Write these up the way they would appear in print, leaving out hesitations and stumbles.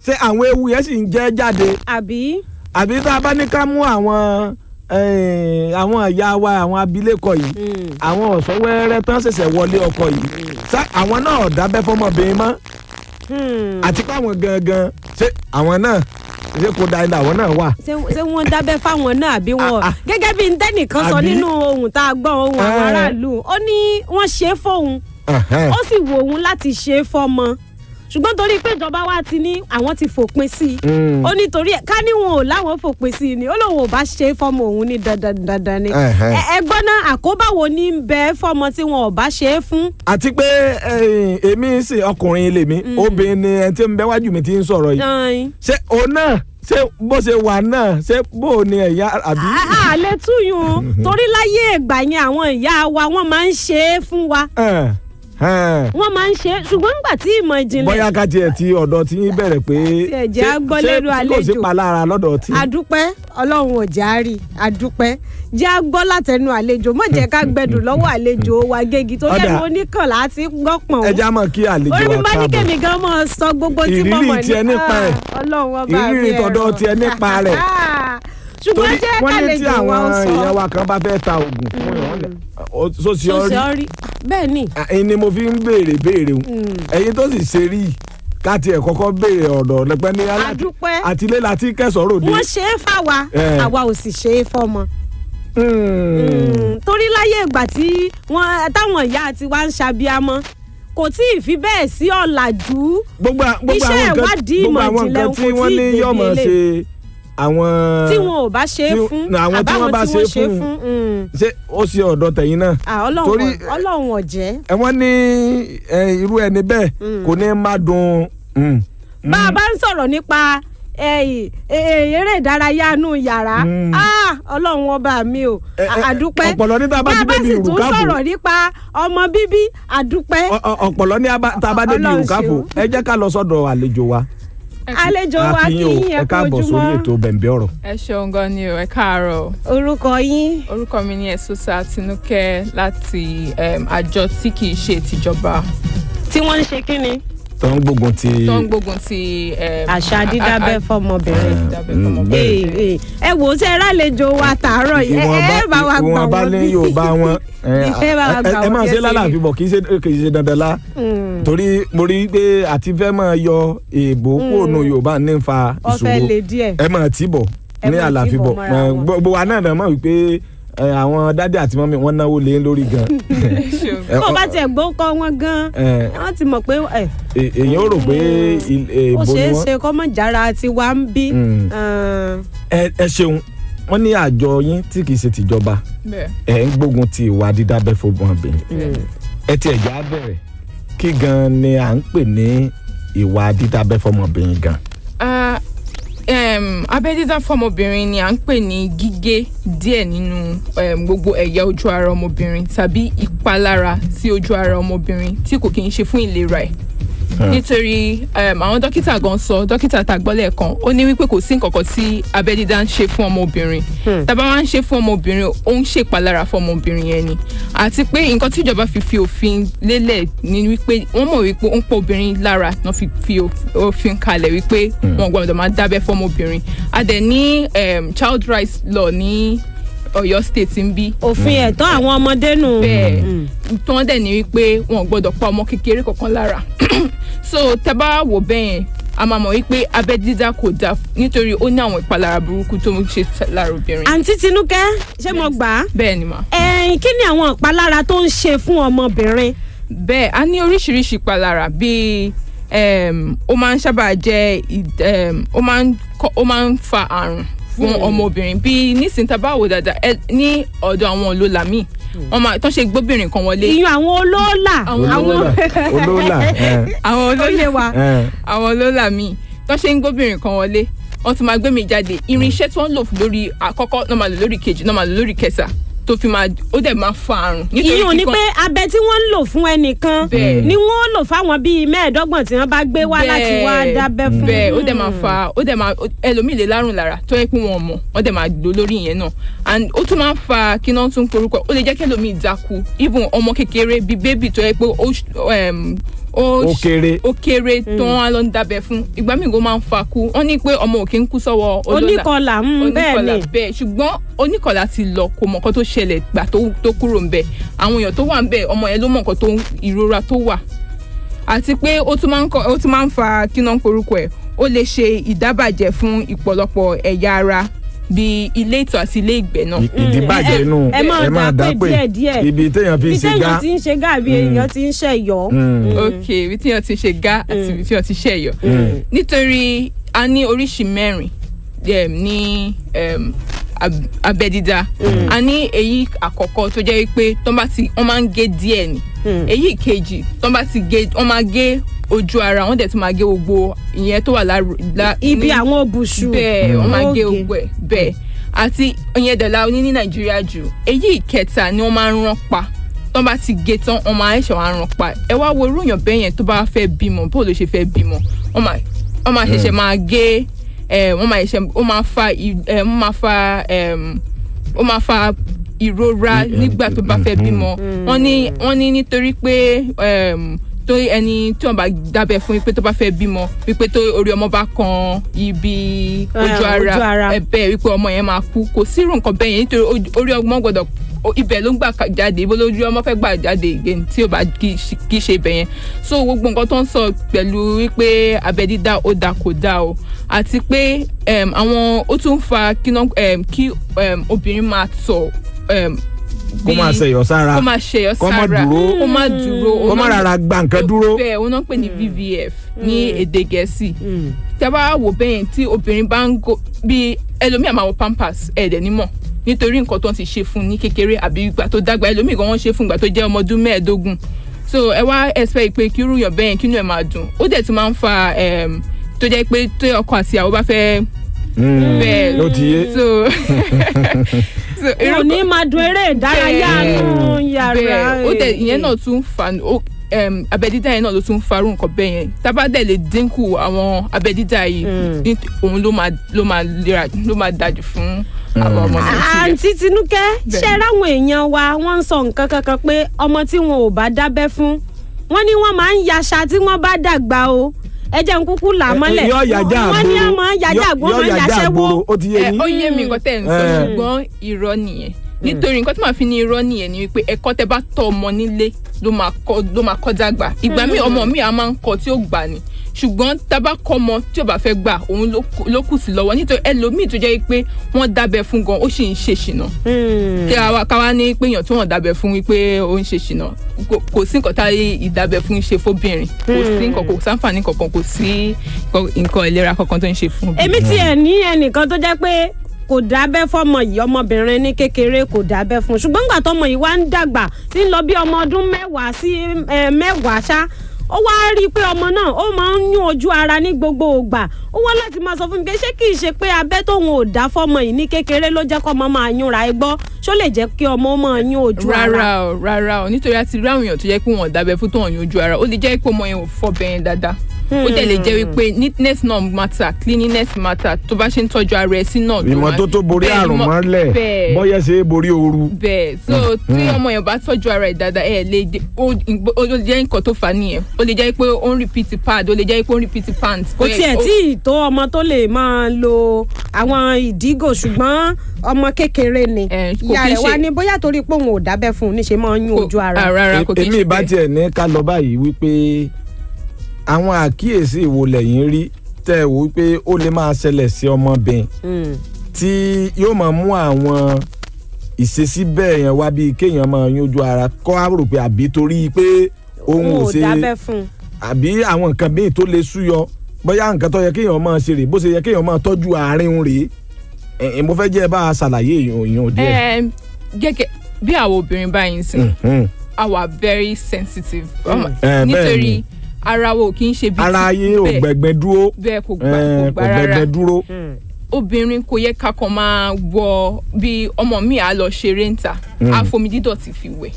ṣé àwọn ewu yẹn sì ń jẹ́ jáde. àbí tá a bá ní ká mú àwọn ìyá wa àwọn abilékọ yìí àwọn ọ̀sọ́wẹ́rẹ́ tán ṣẹ̀ṣẹ̀ wọlé ọkọ yìí àwọn náà dábẹ́ fọmọbìnrin mọ́ àti pé àwọn gangan ṣé àwọn náà ṣé kò da ilé àwọn náà wà. ṣé wọ́n dábẹ́ fáwọn náà àbí wọn. gẹ́gẹ́ bí ntẹ́nìkan sọ nínú ohun tá a gbọ́ ohun àwọn aráàlú ó ní wọ́n ṣe é fóun ó sì wò òun láti ṣe é fọ́mọ ṣùgbọ́n torí pé ìjọba wa ti ní àwọn ti fòpin sí i ó nítorí ká ní wọn ò láwọn fòpin sí i ni ó lóun ò bá ṣe é fọ́mọ òun ní dandan ni ẹgbọ́n náà àkóbá wo ní bẹ fọ́mọ tí wọn ò bá ṣe é fún. àti pé èmi sì ọkùnrin lèmi obìnrin ni ẹni tí ń bẹ wájú mi ti ń sọ̀rọ̀ yìí ṣé òun náà ṣé bó ṣe wà náà ṣé bó ni ẹ̀yà àbí. àlẹ́ túyùn torí láyé ìgbà yẹn àwọn ìyá wa wọ́n máa ń ṣe é fún wa. wọ́n máa ń ṣe é ṣùgbọ́n nígbà tí ìmọ̀ ìjìnlẹ̀. bóyá ká tiẹ̀ ti ọ̀dọ̀ tí yín bẹ̀rẹ̀ pé ṣé kò sí palára lọ́dọ̀ tí. adúpẹ́ ọlọ́run ò já rí adúpẹ́ jẹ́ a gbọ́ látẹnu àlejò mọ̀ jẹ́ ká gbẹdùn lọ́wọ́ àlejò wa gégi tó lẹ́nu oníkàn láti gbọ́pọ̀n. ẹ já mọ̀ kí àlejò wa káàbọ̀. orí mi bá ní kẹ́mi gan mọ̀ sọ gbogbo tí mo mọ̀ nípa ọlọ́run ọba mi ìrírí tọ̀dọ̀ tiẹ̀ nípa rẹ̀. ṣùgbọ́n jẹ́ kálejò wa ó sọ. wọ́n ní tí àwọn èèyàn wa kan bá fẹ́ ta oògùn fún ìrànlẹ̀ sosiori bẹ́ẹ̀ ni. ẹ̀yin ni mo fi ń béèrè ẹ̀yin tó sì ṣe rí káti ẹ̀ kọ́kọ́ béèrè ọ̀dọ̀ lẹ́pẹ́ ní àtìlẹ́ láti kẹsàn-án ròde. wọ́n ṣe é fáwa àwa ò sì ṣe é fọ́mọ. torí láyé ìgbà tí táwọn ìyá àti wa ń ṣàbíamọ́ kò tí ì fi bẹ́ẹ̀ sí ọ̀làjú iṣẹ́ ìwádìí ìmọ̀ ìjìnlẹ̀ kò tí ì gbèdélé àwọn tí wọn ò bá ṣe é fún àwọn tí wọn bá ṣe é fún ṣé ó ṣe ọ̀dọ̀ tẹ̀yin náà. ọlọ́run ọ̀jẹ́. wọ́n ní irú ẹni bẹ́ẹ̀ kò ní má dùn. bá a bá ń sọ̀rọ̀ nípa eré ìdárayá inú yàrá ọlọ́run ọba mi o àdúpẹ́. ọ̀pọ̀lọ́ ní tá a bá ti débi ìrùkáfò. bá a bá sì tún sọ̀rọ̀ nípa ọmọ bíbí àdúpẹ́. ọ̀pọ̀lọ́ ní tá a bá débi ìrùkáfò ẹ jẹ́ ká lọ sọ́dọ̀ àlejò wa. àlejò wa kí yín ẹ káàbọ̀ sórí ètò bẹ̀m̀bẹ̀ ọ̀rọ̀. ẹ ṣeun gan ni o ẹ káàárọ̀. orúkọ yín. orúkọ mi ni Ẹ̀sùsà Tinúkẹ́ láti àjọ tí kì í ṣe tìjọba. tí wọ́n ń ṣe kí ni. tó ń gbógun ti. àṣà dídábẹ́ fọmọbìnrin. ẹ wò ó ṣe rálejò wa tàárọ̀ yìí ẹ bá wa gbà wọ́n bí. ìwọ̀n bá ní Yorùbá wọn ẹ máa ṣe lálàáfíà bọ̀ kì í ṣe dandan lá torí mo rí pé àti fẹ́ máa yọ èèbò kóònù Yorùbá ní fa ìṣòro ẹ máa tì bọ̀ ní àlàáfíà bọ̀ gbogbo wa náà mọ̀ wípé àwọn dádì àti mọ́mí wọ́n náwó lé lórí gan. bó bá tiẹ̀ gbọ́ kọ́ wọn gan wọ́n ti mọ̀ pé. èèyàn ò rò pé èèbò ni wọ́n. ó ṣeé ṣe kọ́ mọ̀ jára tiwa ń bí. ẹ ṣeun wọ́n ní àjọ yín tí kì í ṣe tìjọba ẹ̀ ń gbógun ti ìwà dídábẹ́ fọmọbìnrin ẹ ti ẹ̀já bẹ̀rẹ̀ kí gan ni à ń pè ní ìwà dídábẹ́ fọmọbìnrin gan. abẹ́ dídá fọmọbìnrin ni à ń pè ní gígé díẹ̀ nínú gbogbo ẹ̀yà ojú ara ọmọbìnrin tàbí ìpalára sí ojú ara ọmọbìnrin tí kò kí ń ṣe fún ìlera ẹ̀. nítorí àwọn dókítà gan sọ dókítà tá a gbọ́ lẹ́ẹ̀kan ó ní wípé kò sí nǹkan kan tí abẹ́ dídá ń ṣe fún ọmọbìnrin tàbá wá ń ṣe fún ọmọbìnrin ó ń ṣèpalára fún ọmọbìnrin yẹn ni àti pé nǹkan tí ìjọba fi òfin lélẹ̀ ni wípé wọ́n mọ̀ wípé ó ń pọ̀ obìnrin lára náà fi òfin kalẹ̀ wípé wọ́n gbọ́dọ̀ máa dábẹ́ fún ọmọbìnrin a dẹ̀ ní child rights law ní Ọ̀yọ́ state ń bí. òfin ẹ̀tọ́ àwọn ọmọdé nù. bẹ́ẹ̀ tí wọ́n dẹ̀ ní wípé wọn ò gbọ́dọ̀ pa ọmọ kékeré kankan lára so tẹ́ bá wò bẹ́ẹ̀ a máa mọ̀ wípé abẹ́ dídá kò dáa nítorí ó ní àwọn ìpalára burúkú tó ń ṣe lára obìnrin. àǹtí Tinúkẹ́ ṣé mo gbà á. bẹ́ẹ̀ ni mà. kí ni àwọn ìpalára tó ń ṣe fún ọmọbìnrin. bẹ́ẹ̀ a ní oríṣiríṣi ìpalára bíi ó máa ń sábà jẹ́ ó máa ń fa àrùn fún ọmọbìnrin bíi nísìnyí tá a bá wò dáadáa ní ọ̀dọ̀ àwọn olólà míì wọ́n máa tán ṣe gbóbìnrin kan wọlé. ìyún àwọn olólà. àwọn olólà míì tán ṣe ń gbóbìnrin kan wọlé wọ́n tún máa gbé mi jáde irinṣẹ́ tí wọ́n lò lórí àkọ́kọ́ náà máa lò lórí kejì náà máa lò lórí kẹta tó fi máa ó dẹ̀ máa fa àrùn. ìyún ni pé abẹ tí wọ́n ń lò fún ẹnìkan ni wọ́n lò fáwọn bíi mẹ́ẹ̀ẹ́dọ́gbọ̀n tí wọ́n bá gbé wá láti wá dábẹ́ fún. bẹ́ẹ̀ ó dẹ̀ máa fa ó dẹ̀ máa ẹlòmíì lè lárùn lára tó yẹ pé wọ́n mọ̀ wọ́n dẹ̀ máa lò lórí ìyẹn náà and ó tún máa ń fa kí náà tún porúkọ ó lè jẹ́ kí ẹlòmíì dákú even ọmọ kékeré bíi bébì tó yẹ pé ó kéré tó wọn á lọ ń dábẹ́ fún ìgbà míì kó máa ń fa kú wọn ní pé ọmọ òkè ń kú sọ́wọ́ oníkọlà bẹ́ẹ̀ ṣùgbọ́n oníkọlà ti lọ kò mọ̀ nǹkan tó ṣẹlẹ̀ gbà tó kúrò ń bẹ̀ àwọn èèyàn tó wà ń bẹ̀ ọmọ yẹn ló mọ̀ nǹkan tó ìrora tó wà àti pé ó tún máa ń fa kí náà ń porúkọ ẹ̀ ó lè ṣe ìdábàjẹ́ fún ìpọ̀lọpọ̀ ẹ̀yà ara bíi ilé ìtọ̀ àti ilé ìgbẹ́ náà. ìdíbàjẹ́ inú ẹ máa dá pé ibi téèyàn fi ṣe gá ibi téèyàn ti ń ṣe gá àbí èèyàn ti ń ṣe ẹ̀yọ́. ok ibi téèyàn ti ń ṣe gá àti ibi téèyàn ti ṣe ẹ̀yọ́. nítorí a ní oríṣi mẹ́rin ní abẹ́ dídá a ní èyí àkọ́kọ́ tó jẹ́ pé wọ́n máa ń gé díẹ̀ ni èyí kejì tó bá ti gé wọ́n máa gé ojú ara wọn dẹ̀ tún máa gé gbogbo ìyẹn tó wà ibi àwọn òbùṣù bẹ́ẹ̀ wọ́n máa gé gbogbo ẹ̀ bẹ́ẹ̀ àti ìyẹn dẹ̀la oní ní nàìjíríà jù èyí ìkẹta ni wọ́n máa ń rán pa tó bá ti gé tán wọ́n máa ẹ̀ṣẹ̀ wọn rán pa ẹ wá wo irúyàn bẹ́ẹ̀ yẹn tó bá fẹ́ bímọ bó ló ṣe fẹ́ bímọ wọ́n máa ṣẹ̀ṣẹ̀ máa gé ó máa fa ìrora nígbà tó bá fẹ́ bímọ wọ́n ní nítorí pé tó ẹni tí wọ́n bá dábẹ́ fún wípé tó bá fẹ́ bímọ wípé tó orí ọmọ bá kan ibi ojú ara ẹ̀bẹ̀ wípé ọmọ yẹn máa kú kò sí irú nǹkan bẹ́ẹ̀ yẹn nítorí orí ọmọ gbọ́dọ̀ ibẹ̀ ló ń gbà jáde ibo lójú ọmọ fẹ́ gbà jáde again tí ó bá kì í ṣe ibẹ̀ yẹn so gbogbo nǹkan tó ń sọ pẹ̀lú wípé abẹ́ dídá ó dá kò dá o àti pé àwọn ó tún fa kí obìnrin máa tọ̀ kó máa ṣẹ̀yọ̀ sára kó má dúró kó má rárá gba nǹkan dúró. bẹ́ẹ̀ wọ́n náà pè ní VVF ní èdè gẹ̀ẹ́sì tí a bá wò bẹ́ẹ̀ tí obìnrin bá ń go bí ẹlòmíà máa wọ pampers ẹ̀ẹ́dẹ̀ nímọ̀ nítorí nǹkan tó ń ti ṣe fún ní kékeré àbí ìgbà tó dàgbà ẹlòmíì gan wọ́n ṣe fún ìgbà tó jẹ́ ọmọ ọdún 15 so ẹ wá expect pé kí irú yàn bẹ́ẹ̀ kínú ẹ̀ máa dùn ó dẹ̀ tún máa ń fa tó jẹ́ pé tó ọkọ àti ìyàwó bá fẹ́ bẹ́ẹ̀ ló ti yé ò ní máa dùn eré ìdárayá nù yàrá ó dẹ̀ ìyẹn náà tún fa abẹ́dídá yẹn náà ló tún farú nǹkan bẹ́ẹ̀ yẹn tábà dẹ̀ lè dínkù àwọn abẹ́dídá yìí òun ló máa dájú fún àwọn ọmọ nàìjíríà. àǹtí Tinúkẹ́ ṣe ráwọn èèyàn wa wọ́n ń sọ nǹkan kankan pé ọmọ tí wọn ò bá dábẹ́ fún wọ́n ní wọ́n máa ń yaṣa tí wọ́n bá dàgbà o ẹ jẹ́ n kúkú là mọ́lẹ̀ wọ́n ní ọmọ yàjà àgbò máa ń yaṣẹ́wó. ó yé mi nǹkan tẹ̀ ń sọ ṣùgbọ́n irọ́ nìyẹn nítorí nǹkan tí màá fi ní irọ́ nìyẹn ni wípé ẹ̀kọ́ tẹ́ bá tọ́ ọmọ nílé ló máa kọ́ dàgbà ìgbà míì ọmọ mi à máa ń kọ́ tí ó gbà ni ṣùgbọ́n tábà kọ́ ọmọ tí ò bá fẹ́ gbà òun ló kù sí lọ́wọ́ nítorí ẹlòmíì tó jẹ́ pé wọ́n dábẹ́ fún gan ó sì ń ṣe ṣìnà káwa ní pé èèyàn tí wọ́n dábẹ́ fún wípé ó ń ṣe ṣìnà kò sí nǹkan táyé ìdábẹ́ fún ṣe fóbìnrin kò sí nǹkan kò sáǹfààní kankan kò sí nǹkan ìlera kankan tó ń ṣe fún obìnrin. èmi tiẹ̀ ní ẹnìkan tó jẹ́ pé kò dábẹ́ fọmọ yìí ọmọbìnrin ní kékeré kò dábẹ́ fún ṣùgbọ́n nígbà tọmọ yìí wá ń dàgbà tí ń lọ bí ọmọ ọdún 10 sí 10 ṣá ó wá rí i pé ọmọ náà ó máa ń yún ojú ara ní gbogbo ìgbà ó wá láti máa sọ fún mi pé ṣé kìí ṣe pé abẹ́ tóun ò dá fọmọ yìí ní kékeré ló jẹ́ kó ọmọ máa yúnra ẹ gbọ́ ṣó lè jẹ́ kí ọmọ máa yún ojú ara. rárá o nítorí àti rí àwọn èèyàn tó jẹ́ pé wọ́n dábẹ́ fún tóun yún ojú ara ó lè jẹ́ pé ọmọ yẹn ò fọ́ bẹ́ẹ̀ dáadáa ó dẹ̀ lè jẹ́ wípé neatness náà matter cleanliness matter tó bá ṣe ń tọ́jú ara ẹ̀ sí náà. ìmọ́tótó borí àrùn mọ́lẹ̀ bọ́yẹ̀ ṣe é borí ooru. bẹ́ẹ̀ so tí ọmọ yẹn bá tọ́jú ara ẹ̀ dáadáa ẹ̀ lè ó lè jẹ́ nǹkan tó fà á nìyẹn ó lè jẹ́ pé ó ń repeat pad ó lè jẹ́ pé ó ń repeat pants. kò tiẹ̀ tí ì tó ọmọ tó lè máa lo àwọn ìdígò ṣùgbọ́n ọmọ kékeré ni ìyá rẹ̀ wá ní bóyá torí pé òun ò dábẹ́ fún un níṣe máa ń yún ojú ara. èmi ìbá tiẹ̀ ní ká lọ báyìí wípé àwọn àkíyèsí ìwo lẹ́yìn rí tẹ́ ẹ wò pé ó lè máa ṣẹlẹ̀ sí ọmọbìnrin tí yóò máa mú àwọn ìṣesí bẹ́ẹ̀ yẹn wá bíi kéèyàn máa yúnjú ara kọ́ á rò pé àbí torí pé òun ò ṣe àbí àwọn nǹkan bíi tó lè súyọ bóyá nǹkan tó yẹ kéèyàn máa ṣe rèé bó ṣe yẹ kéèyàn máa tọ́jú àárín òun rèé mo fẹ́ jẹ́ bá a ṣàlàyé èèyàn díẹ̀. gẹ́gẹ́ bí àwọn obìnrin báyìí sìn àwa very sensitive nítorí ara wo kì í ṣe bí ara yín ò gbẹgbẹ dúró bẹ́ẹ̀ kò gbẹgbẹ dúró obìnrin kò yẹ ká kàn máa wọ bí ọmọ mi à lọ ṣeré ń ta á fomi dídọ̀tí fi wẹ̀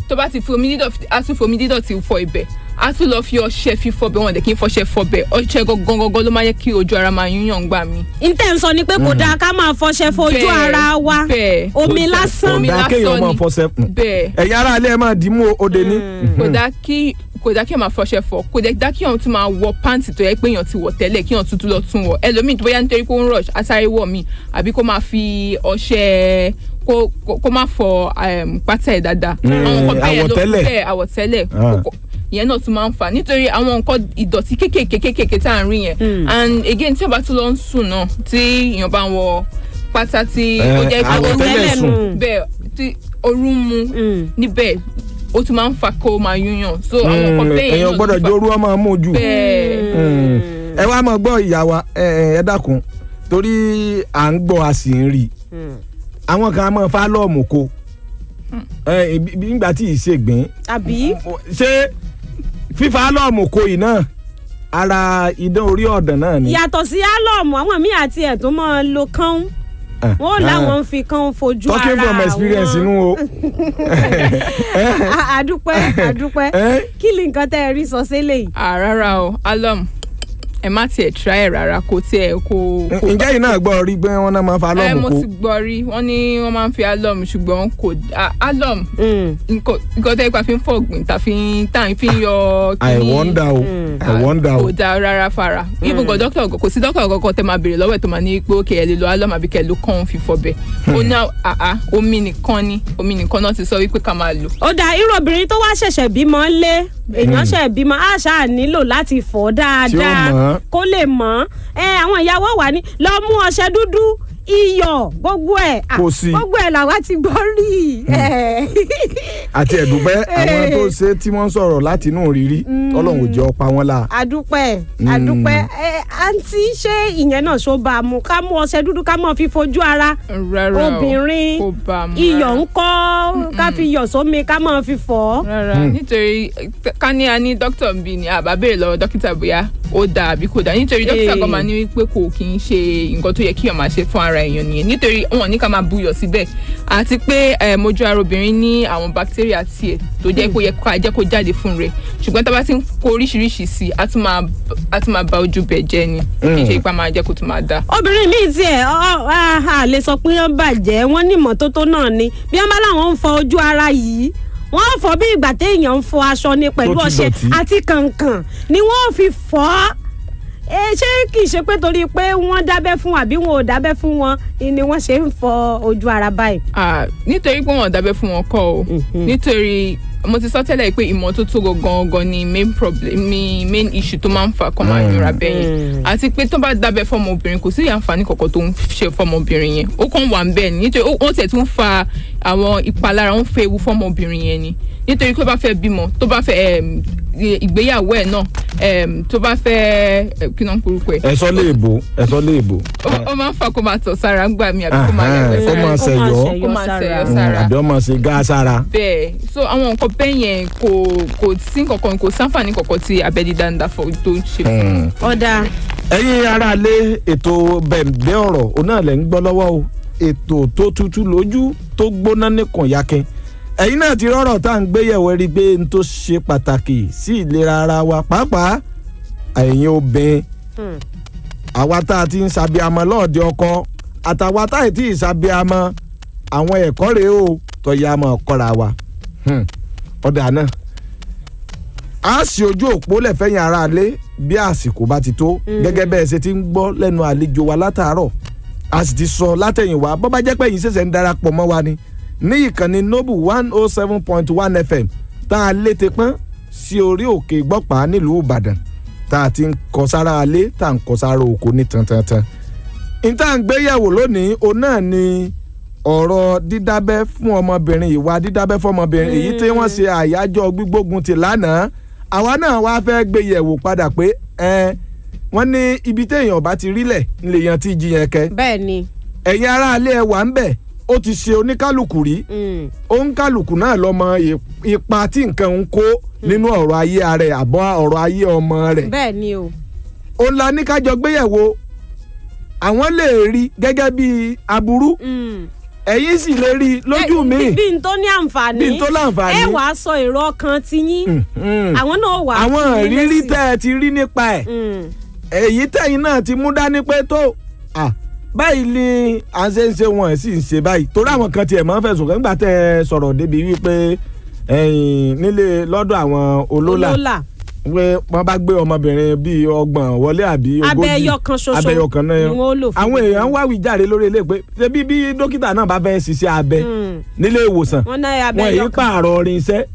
tó bá ti fomi dídọ̀tí á tún fomi dídọ̀tí fọ ibẹ̀ á tún lọ fi ọṣẹ fífọ bẹ́ẹ̀ wọ́n dẹ̀ kí n fọṣẹ fọ bẹ́ẹ̀ ọṣẹ gangan ló máa yẹ kí ojú ara máa yúnyàn gbà mí. ntẹ́ ń sọ ni pé kò dáa ká máa fọṣẹ fojú ara wa omi lásán kò dáa kéèyàn máa fọṣẹ bẹ́ẹ̀ ẹ̀yà ara alẹ́ máa dì mú òde ní. kò dáa kí kò dá kí èèyàn máa fọṣẹ fọ kò dá kí èèyàn tún máa wọ pàǹtì tó yẹ pé èèyàn ti wọ̀ tẹ́lẹ̀ kí èèyàn tuntun lọ tún wọ̀ ẹlòmíì tó bóyá nítorí pé ó ń rush asáré wọ̀ mí àbí kó máa fi ọṣẹ kó má fọ pátá ẹ̀ dáadáa àwọn nǹkan bẹ́ẹ̀ ló fẹ́ àwọ̀tẹ́lẹ̀ ìyẹn náà tún máa ń fà nítorí àwọn nǹkan ìdọ̀tí kéékèèké tá à ń rí yẹn and again tí ó bá tún lọ ń sùn náà tí èèyàn bá ń wọ pátá tí ó jẹ́ pé bẹ́ẹ̀ tí ooru mú níbẹ̀ ó tún máa ń fa kó máa yúnyàn so àwọn nǹkan bẹ́ẹ̀ yẹn èèyàn gbọ́dọ̀ jó orú ọmọ mú jù ẹ wá máa gbọ́ ìyá wa ẹ dákun torí à ń gbọ́ a sì ń rí àwọn kan máa fa lọ́ọ̀mù ko nígbà tí ì ṣègbín àbí ṣé fífa álọ́ọ̀mù ko yìí náà ara idán orí ọ̀dàn náà ni. yàtọ̀ sí álọ́ọ̀mù àwọn míì àti ẹ̀tún máa lo kán wọ́n láwọn ń fi kán fojú ara wọn. talking from experience inú o. àdúpẹ́ kí ni nǹkan tẹ́ ẹ rí sọ sílẹ̀ yìí. rárá o álọ́ọ̀mù ẹ má tiẹ̀ try ẹ̀ rárá kò tiẹ̀ kò. ǹjẹ́ yìí náà gbọ́ rí pé wọ́n náà máa fa álọ́ọ̀mù ko. mo ti gbọ́ rí wọ́n ní wọ́n máa ń fi álọ́ọ̀mù ṣùgbọ́n kò álọ́ọ̀mù nǹkan tẹ́ ipa fi ń fọ̀gbìn tá fi ń yọ kíní. I wonder o. kò dáa rárá fara even gan dókítà kò sí dókítà kankan tẹ́ máa béèrè lọ́wọ́ ẹ̀ tó máa ní pé ó kẹ́ ẹ lè lo álọ́ọ̀mù àbí kẹ́ ẹ ló kàn fi fọbẹ̀ ó ní omi nìkan náà ti sọ wípé ká máa lò. ó dáa irú obìnrin tó wá ṣẹ̀ṣẹ̀ bímọ lé èèyàn ṣẹ̀ bímọ àṣà nílò láti fọ̀ dáadáa kó lè mọ̀ àwọn ìyàwó wà ní lọ mú ọṣẹ dúdú iyọ̀ gbogbo ẹ̀ gbogbo ẹ̀ làwa ti gbọ́ rí. àti ẹ̀dùpẹ́ àwọn tó ṣe tí wọ́n sọ̀rọ̀ láti inú rírí Ọlọ́run ò jẹ́ ọ̀pá wọn la. àdúpẹ́ àǹtí ṣé ìyẹn náà ṣó bá a mú ká mú ọṣẹ dúdú ká mọ̀ fi fojú ara obìnrin iyọ̀ ń kọ́ ká fi yọ̀ sómi ká mọ̀ fi fọ̀. nítorí ká ní a ní dókítà bí ni àbá béèrè lọ́wọ́ dókítà bóyá ó dáa àbí kò dáa nítorí dókítà kan máa ní wípé kò kí ń ṣe nǹkan tó yẹ kí èèyàn máa ṣe fún ara èèyàn nìyẹn nítorí wọn ní ká máa buyọ̀ síbẹ̀ àti pé mojú ara obìnrin ní àwọn bacteria tiẹ̀ tó jẹ́ kó yẹ ká jẹ́ kó jáde fún rẹ̀ ṣùgbọ́n tá a bá ti ń kó oríṣiríṣi sí a tún máa ba ojú bẹ̀ jẹ́ ni kì í ṣe ipa máa jẹ́ kó tún máa dá. obìnrin míì tiẹ̀ lè sọ pé wọ́n bàjẹ́ wọ́n ní ìmọ́tótó náà ni bí wọ́n bá láwọn ń fọ ojú ara yìí wọ́n fọ bí ìgbà téèyàn ń fọ aṣọ ni pẹ̀lú ọṣẹ àti kànkàn ni wọ́n fi fọ́ ṣé kì í ṣe pé torí pé wọ́n dábẹ́ fún àbí wọn ò dábẹ́ fún wọn ni wọ́n ṣe ń fọ ojú ara báyìí. nítorí pé wọn ò dábẹ́ fún wọn kọ́ o nítorí mo ti sọ tẹ́lẹ̀ pé ìmọ́tótó gangan ni main issue tó máa ń fa kọ́ máa yọra bẹ́yẹn àti pé tó bá dábẹ́ fọmọbìnrin kò sí àǹfààní kankan tó ń ṣe fọmọbìnrin yẹn ó kàn wà ń bẹ́ẹ̀ ni nítorí wọ́n tẹ̀ tún fa àwọn ìpalára ń fẹ́ ewu fọmọbìnrin yẹn ni nítorí pé tó bá fẹ́ bímọ tó bá fẹ́ ìgbéyàwó ẹ̀ náà tó bá fẹ́ kí náà ń porúkọ ẹ̀. ẹ̀sọ́ lè bò. ó máa ń fa kó máa tọ̀ sára ń gbà mí àbí kó máa yàgbẹ́ sára kó máa ṣẹ̀yọ́ sára àbí ó máa ṣe gá sára. bẹ́ẹ̀ so àwọn nǹkan bẹ́ẹ̀ yẹn kò sí kankan kò sáǹfààní kankan tí abẹ́ dídá ń dà fọ́ tó ń ṣe fún un. ọ̀dà. ẹ̀yin aráalé ètò bẹ̀ǹbẹ̀ ọ̀rọ̀ òun náà lẹ̀ ń gbọ́ lọ́wọ́ o ètò tó tutù lójú tó gbóná níkùn yakin ẹ̀yin náà ti rọ́rọ̀ tá à ń gbéyẹ̀wò rí pé n tó ṣe pàtàkì sí ìlera ara wa pàápàá ẹ̀yin obìnrin àwa tá a ti ń ṣàbíamọ lọ́ọ̀dẹ ọkọ àtàwa tá a ti ń ṣàbíamọ àwọn ẹ̀kọ́ rèé o tọ́yà mọ̀ kọ́ra wa ọ̀dà náà a sì ojú òpó lẹ́fẹ̀yìn ara lé bí àsìkò bá ti tó gẹ́gẹ́ bẹ́ẹ̀ ṣe ti ń gbọ́ lẹ́nu àlejò wa látàárọ̀ a sì ti sọ látẹ̀yìnwá bọ́ bá jẹ́ pé yìí ṣẹ̀ṣẹ̀ ń darapọ̀ mọ́ wa ni ní ìkànnì Noble 107.1 FM tá a lé te pọ́n sí orí òkè gbọ́pàá nílùú Ìbàdàn tá a ti ń kọ sára alé tá a ń kọ sára oko ní tantantan. ìta ń gbéyẹ̀wò lónìí òun náà ni ọ̀rọ̀ dídábẹ́ fún ọmọbìnrin ìwà dídábẹ́ fún ọmọbìnrin èyí tí wọ́n ṣe àyájọ́ gbígbógun ti lánàá àwa náà wá fẹ́ gbéyẹ̀wò padà pé wọ́n ní ibi téèyàn bá ti rílẹ̀ lèèyàn ti jiyàn kẹ́. bẹ́ẹ̀ ni. ẹ̀yin aráalé ẹ wà ń bẹ̀ ó ti ṣe oníkálukú rí oníkálukú náà lọ́mọ ipa tí nǹkan ń kó nínú ọ̀rọ̀ ayé rẹ̀ àbọ̀ ọ̀rọ̀ ayé ọmọ rẹ̀. bẹ́ẹ̀ ni o. òun la ní kájọ gbéyẹ̀wò àwọn lè rí gẹ́gẹ́ bí aburú ẹ̀yin sì lè rí lójú mi. bí n tó ní àǹfààní bí n tó láǹfààní. ẹ wàá sọ èrò ọkàn ti yín àwọn náà wà. àwọn ìrírí tẹ́ ẹ ti rí nípa ẹ̀ èyí tẹ̀yin náà ti mú dání pé tó báyìí ni à ń ṣe wọn sì ń ṣe báyìí torí àwọn kan tiẹ̀ máa ń fẹ̀sùn kàn nígbà tẹ́ ẹ sọ̀rọ̀ débi wípé nílé lọ́dọ̀ àwọn olólà pé wọ́n bá gbé ọmọbìnrin bíi 30 wọlé àbí 40 abẹ́yọkan náà àwọn èèyàn wá wíjàre lórí ilé pé ṣebí bí dókítà náà bá fẹ́ ṣiṣẹ́ abẹ nílé ìwòsàn wọ́n yìí pààrọ̀ irinṣẹ́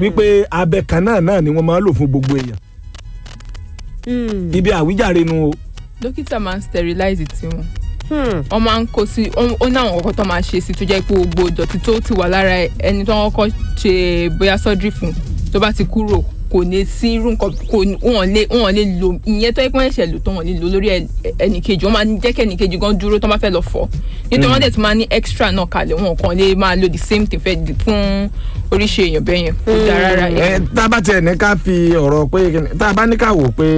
wípé abẹ kan náà ni wọ́n máa ń lò fún gbogbo èèyàn ibi àwíjàre nu o. dókítà máa ń sterilize tiwọn wọ́n máa ń kó sí ó ní àwọn kọ̀ọ̀kan tó máa ṣe sí tó jẹ́ pé gbogbo ìdọ̀tí tó ti wà lára ẹni tó wọ́n kọ́ ṣe bóyá surgery fún tó bá ti kúrò kò ní sí irú nǹkan wọ́n lè lo ìyẹn tó yẹ kí wọ́n ṣẹ̀ lò tó wọ́n lè lo lórí ẹnìkejì wọ́n máa ń jẹ́ kí ẹnìkejì gan dúró tó bá fẹ́ lọ fọ̀ nítorí wọ́n dẹ̀ tún máa ní extra náà kalẹ̀ wọn kàn lè máa lo the same thing fún oríṣi èèyàn bẹ́ẹ̀ yẹn kò dáa rárá. tá a bá tiẹ̀ ní ká fi ọ̀rọ̀ pé tá a bá ní ká wò pé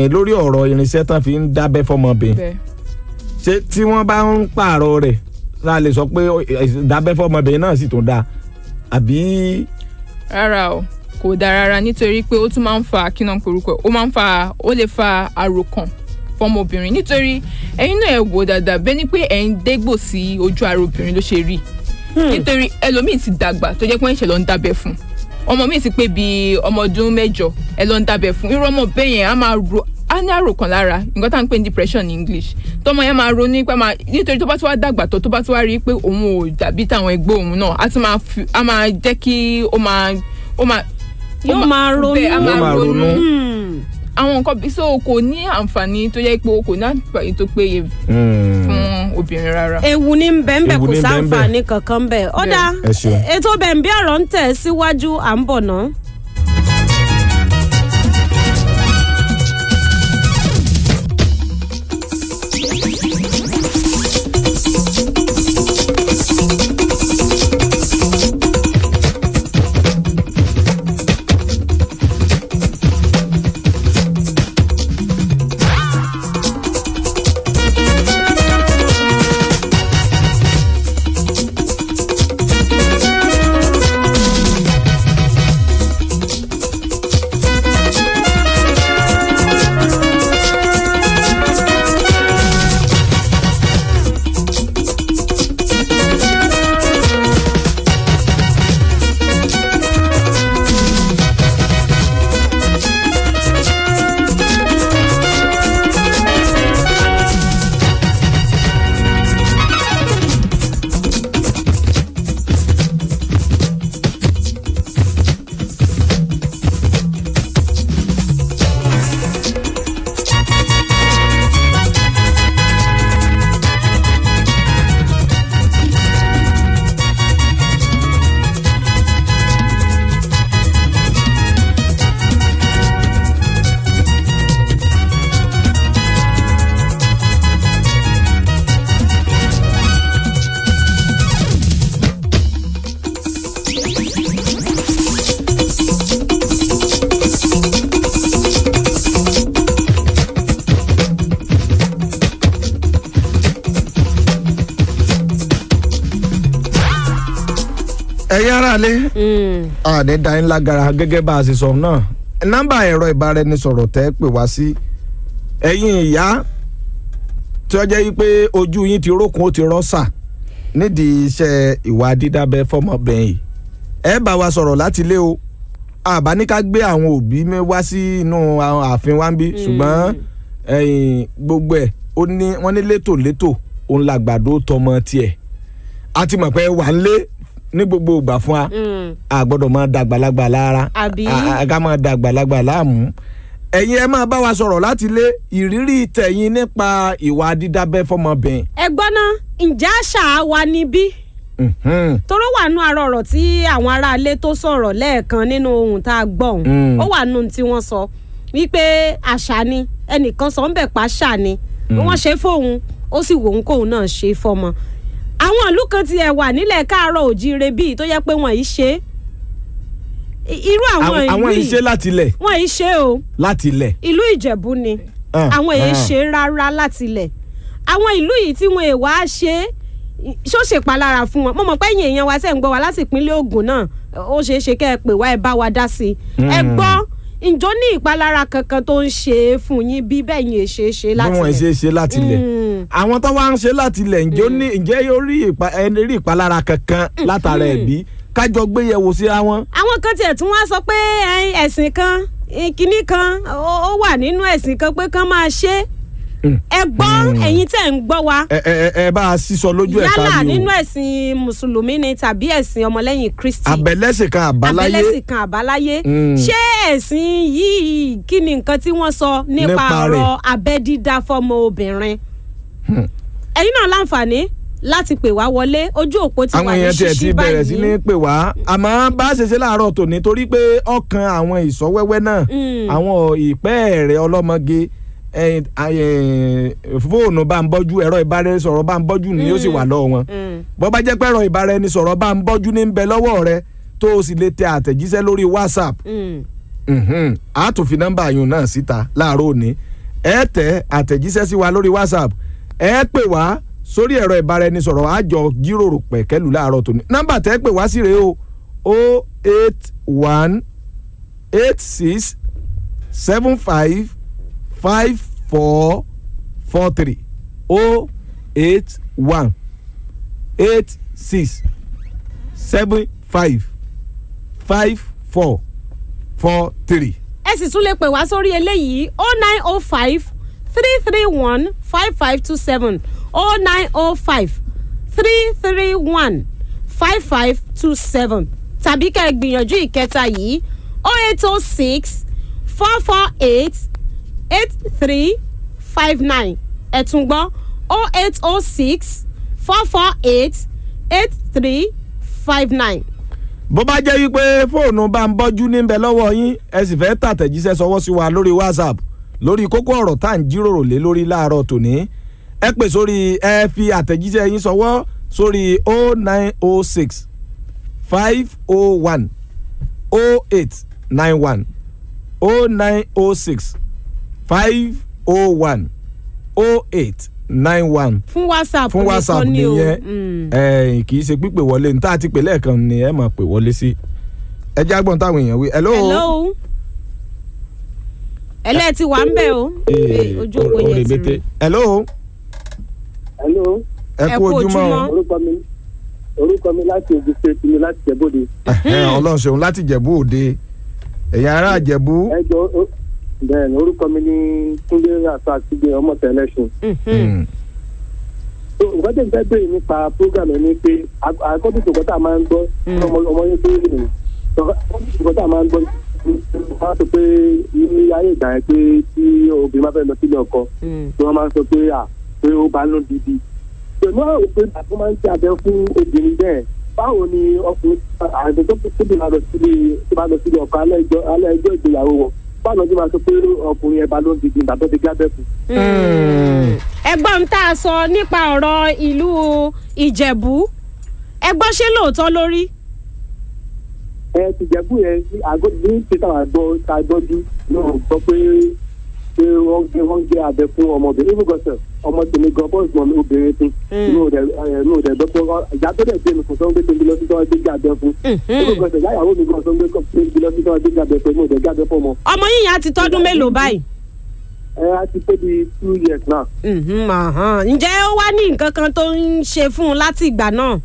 lórí ọ̀rọ̀ irinṣẹ́ tán fi ń dábẹ́ fọmọbìnrin ṣé tí wọ́n bá ń pààrọ̀ rẹ̀ la lè sọ pé dábẹ́ fọmọbìnrin náà sì tún dáa àbí. rárá o kò dáa rárá nítorí pé ó tún máa ń fa kíná korúkọ ó lè fa àròkàn fọmọbìnrin nítorí ẹ̀yin náà ẹ wò dáadáa bẹ́ẹ̀ ni pé ẹ̀ ń dégbò sí ojú ara obìnrin ló ṣe rí nítorí ẹlòmíì ti dàgbà tó jẹ́ pé ń ṣe lọ ń dábẹ́ fún ọmọ mi ti pé bíi ọmọ ọdún 8 ẹ lọ ń dábẹ́ fún irú ọmọ bẹ́ẹ̀ yẹn á ní àròkàn lára nǹkan tá à ń pè ní depression ní English tọmọ yẹn máa ronú nípa nítorí tó bá tún wá dàgbà tó bá tún wá rí i pé òun ò dàbí táwọn ẹgbẹ́ òun náà á máa jẹ́ kí ó máa yóò máa ronú àwọn nǹkan bí so kò ní àǹfààní tó yẹ pé kò ní àǹfààní tó péye fún obìnrin rárá. ewu ní bẹ́ẹ̀nbẹ́ẹ̀ kò sáǹfààní kankan bẹ́ẹ̀ ó dáa ètò bẹ̀ẹ̀nbí ọ̀rọ̀ ń tẹ̀ síwájú à ń bọ̀ náà. ẹ̀yin aráalé àní dáin lágara gẹ́gẹ́ bá a ṣe sọ náà nọ́mbà ẹ̀rọ ìbáraẹnisọ̀rọ̀ tẹ́ pè wá sí ẹ̀yin ìyá tí ó jẹ́ pé ojú yín ti rókun ó ti rọ́ṣà nídìí iṣẹ́ ìwà dídábẹ́ fọmọbìnrin ẹ bá wa sọ̀rọ̀ láti ilé o àbá ní ká gbé àwọn òbí mi wá sí inú ààfin wa ń bí ṣùgbọ́n gbogbo ẹ̀ wọ́n ní létòlétò òun làgbàdo tọmọ tiẹ̀ a ti mọ̀ pé wà ń lé ní gbogbo ìgbà fún wa a gbọ́dọ̀ máa dàgbàlagbà lára ká máa dàgbàlagbà láàmú ẹ̀yin ẹ máa bá wa sọ̀rọ̀ láti lé ìrírí tẹ̀yin nípa ìwà dídábẹ́ fọmọbìnrin. ẹ gbọ́ ná ǹjẹ́ àṣà wa níbí toró wà nù àrò ọ̀rọ̀ tí àwọn aráalé tó sọ̀rọ̀ lẹ́ẹ̀kan nínú ohun tá a gbọ́ ọ̀hún ó wà nù tí wọ́n sọ wípé àṣà ni ẹnìkan sọ ń bẹ̀ pa àṣà ni wọ́n ṣe fóun ó sì wò ń kóun náà ṣe fọmọ àwọn ìlú kan ti ẹ̀ wà nílẹ̀ káàárọ̀ òjíire bíi tó yẹ pé wọ́n yìí ṣe irú àwọn yìí ṣe láti ilẹ̀ wọ́n yìí ṣe o láti ilẹ̀ ìlú Ìjẹ̀bú ni àwọn yìí ṣe rárá láti ilẹ̀ àwọn ìlú yìí tí wọ́n èèwà ṣe ṣó ṣe palára fún wọn mo mọ̀ pé ẹ̀yin èèyàn wa ṣe ń gbọ́ wa láti ìpínlẹ̀ Ògùn náà ó ṣeé ṣe kẹ́ ẹ pè wá ẹ bá wa dá sí i ẹ gbọ́ ǹjọ́ ní ìpalára kankan tó ń ṣe é fún yín bí bẹ́ẹ̀ yín ṣe é ṣe láti lẹ̀. bí wọ́n ṣe é ṣe láti lẹ̀ àwọn tó wá ń ṣe láti lẹ̀ ǹjẹ́ yóò rí ìpalára kankan látara ẹ̀bí kájọ gbéyẹ̀wò síra wọn. àwọn kan tiẹ̀ tún wá sọ pé ẹ̀sìn kan kinní kan ó wà nínú ẹ̀sìn kan pé kán máa ṣe ẹ gbọ́ ẹ̀yin tẹ́ ń gbọ́ wa. ẹ bá a sísọ lójú ẹ̀ kárí o. yálà nínú ẹ̀sìn mùsùlùmí ni tàbí ẹ̀sìn ọmọlẹ́yìn kristi. àbẹ̀lẹ́sìn kan àbáláyé. ṣé ẹ̀sìn yìí kí ni nǹkan tí wọ́n sọ nípa ọ̀rọ̀ abẹ́ dídá fọ́mọ obìnrin. ẹ̀yin náà láǹfààní láti pè wá wọlé ojú òpó ti wà ní ṣíṣí báyìí. àwọn èèyàn tiẹ̀ ti bẹ̀rẹ̀ sí ní pè wá àmọ́ bá a ṣe ṣe láàárọ̀ tòní torí pé ọkàn àwọn ìsọ̀wẹ́wẹ́ náà àwọn ìpẹ́ẹ̀rẹ̀ ọlọ́mọge fóònù bá ń bọ́jú ẹ̀rọ ìbáraẹnisọ̀rọ̀ bá ń bọ́jú ni yóò sì wà lọ́wọ́ wọn bó bá jẹ́ pé ẹ̀rọ ìbáraẹnisọ̀rọ̀ bá ń bọ́jú ní ń bẹ lọ́wọ́ rẹ tó o sì lè tẹ àtẹ̀jíṣẹ́ lórí WhatsApp a tún fi nọ́mbà yùn náà síta láàárọ̀ òní ẹ tẹ àtẹ̀jíṣẹ́ sí wa lórí WhatsApp ẹ pè wá sórí ẹ̀rọ ìbáraẹnisọ̀rọ̀ àjọ jíròrò pẹ̀kẹ́lù láàárọ̀ tòní nọ́mbà tẹ́ pè wá sí rèé o 081 86 75 5443 081 86 75 5443. ẹ sì tún lè pè wá sórí eléyìí 0905 331 5527 0905 331 5527 tàbí kẹ́ ẹ gbìyànjú ìkẹta yìí 0806 448 8359 ẹ tún gbọ́ 0806 448 8359. bó bá jẹ́ wípé fóònù bá ń bọ́jú níbẹ̀ lọ́wọ́ yín ẹ sì fẹ́ tàtẹ̀jíṣẹ́ sọwọ́ sí wa lórí WhatsApp lórí kókó ọ̀rọ̀ tá à ń jíròrò lé lórí láàárọ̀ tòní ẹ pè sórí ẹ fi àtẹ̀jíṣẹ́ yín sọwọ́ sórí 0906 501 0891 0906 501 0891. fún WhatsApp nìyẹn kì í ṣe pípè wọlé ní tá a ti pè lẹ́ẹ̀kan ni ẹ máa pè wọlé sí. ẹ jẹ́ àgbọ̀n táwọn èèyàn wí. hello. ẹlẹ́ ti wà ń bẹ̀ o. ojú òpó yẹn ti rí. hello. ẹ kú ojúmọ́. orúkọ mi láti Ògùn state mi láti Jẹ̀bú-Òde. Ọlọ́run ṣeun láti Jẹ̀bú-Òde ẹ̀yin ará Jẹ̀bú. ẹ jọ bẹ́ẹ̀ ni orúkọ mi ní Túndé Rafa Sígbé ọmọ tẹlẹsùn. nǹkan tẹ̀ ń fẹ́ bèèrè nípa program ẹ̀ ni pé àkọ́tù tòkọ́tà máa ń gbọ́ ọmọ yẹn tó rí nìyẹn tòkọ́tà máa ń gbọ́ wọ́n sọ pé ní ayé ìgbà yẹn pé tí obìnrin máa fẹ́ lọ sílé ọkọ tí wọ́n máa ń sọ pé pé ó bá ló didi pẹ̀lú àwọn òpin àti máa ń ṣe abẹ fún obìnrin bẹ́ẹ̀ báwo ni ọkùnrin àgbẹ̀ tó tóbi máa lọ sílé ọkọ alẹ́ ẹjọ́ ìgbéyàwó wọn báwo ni máa sọ pé ọkùnrin ẹ̀ bá ló didi ìgbà tó ti gbábẹ́ fún. ẹgbọ́n tá a sọ nípa ọ̀rọ̀ ìlú Ìjẹ̀bú ẹgbọ́n ṣé lóòótọ́ lórí. ti Ìjẹ̀bú yẹn àgọ́ ní títà àgbọ̀ ta gbọ́jú náà sọ pé wọ́n gé abẹ fún ọmọbìnrin ibùgọ́sẹ̀ ọmọ tèmi gan bọ́ọ̀sì mọ́ obìnrin tí inú rẹ̀ gbọ́ pé ìyá tó dẹ̀ gbé mi kò sọ pé tèmi lọ sí tọ́wọ́ gbé abẹ fún ibùgọ́sẹ̀ ìyáwó mi gan sọ pé tèmi lọ sí tọ́wọ́ gbé abẹ fún inú rẹ̀ gbé abẹ fún ọmọ. ọmọ yìí yẹn á ti tọ́dún mélòó báyìí. á ti tó bí 2 years náà. ǹjẹ́ ó wá ní nǹkan kan tó ń ṣe fún un láti ìgbà náà.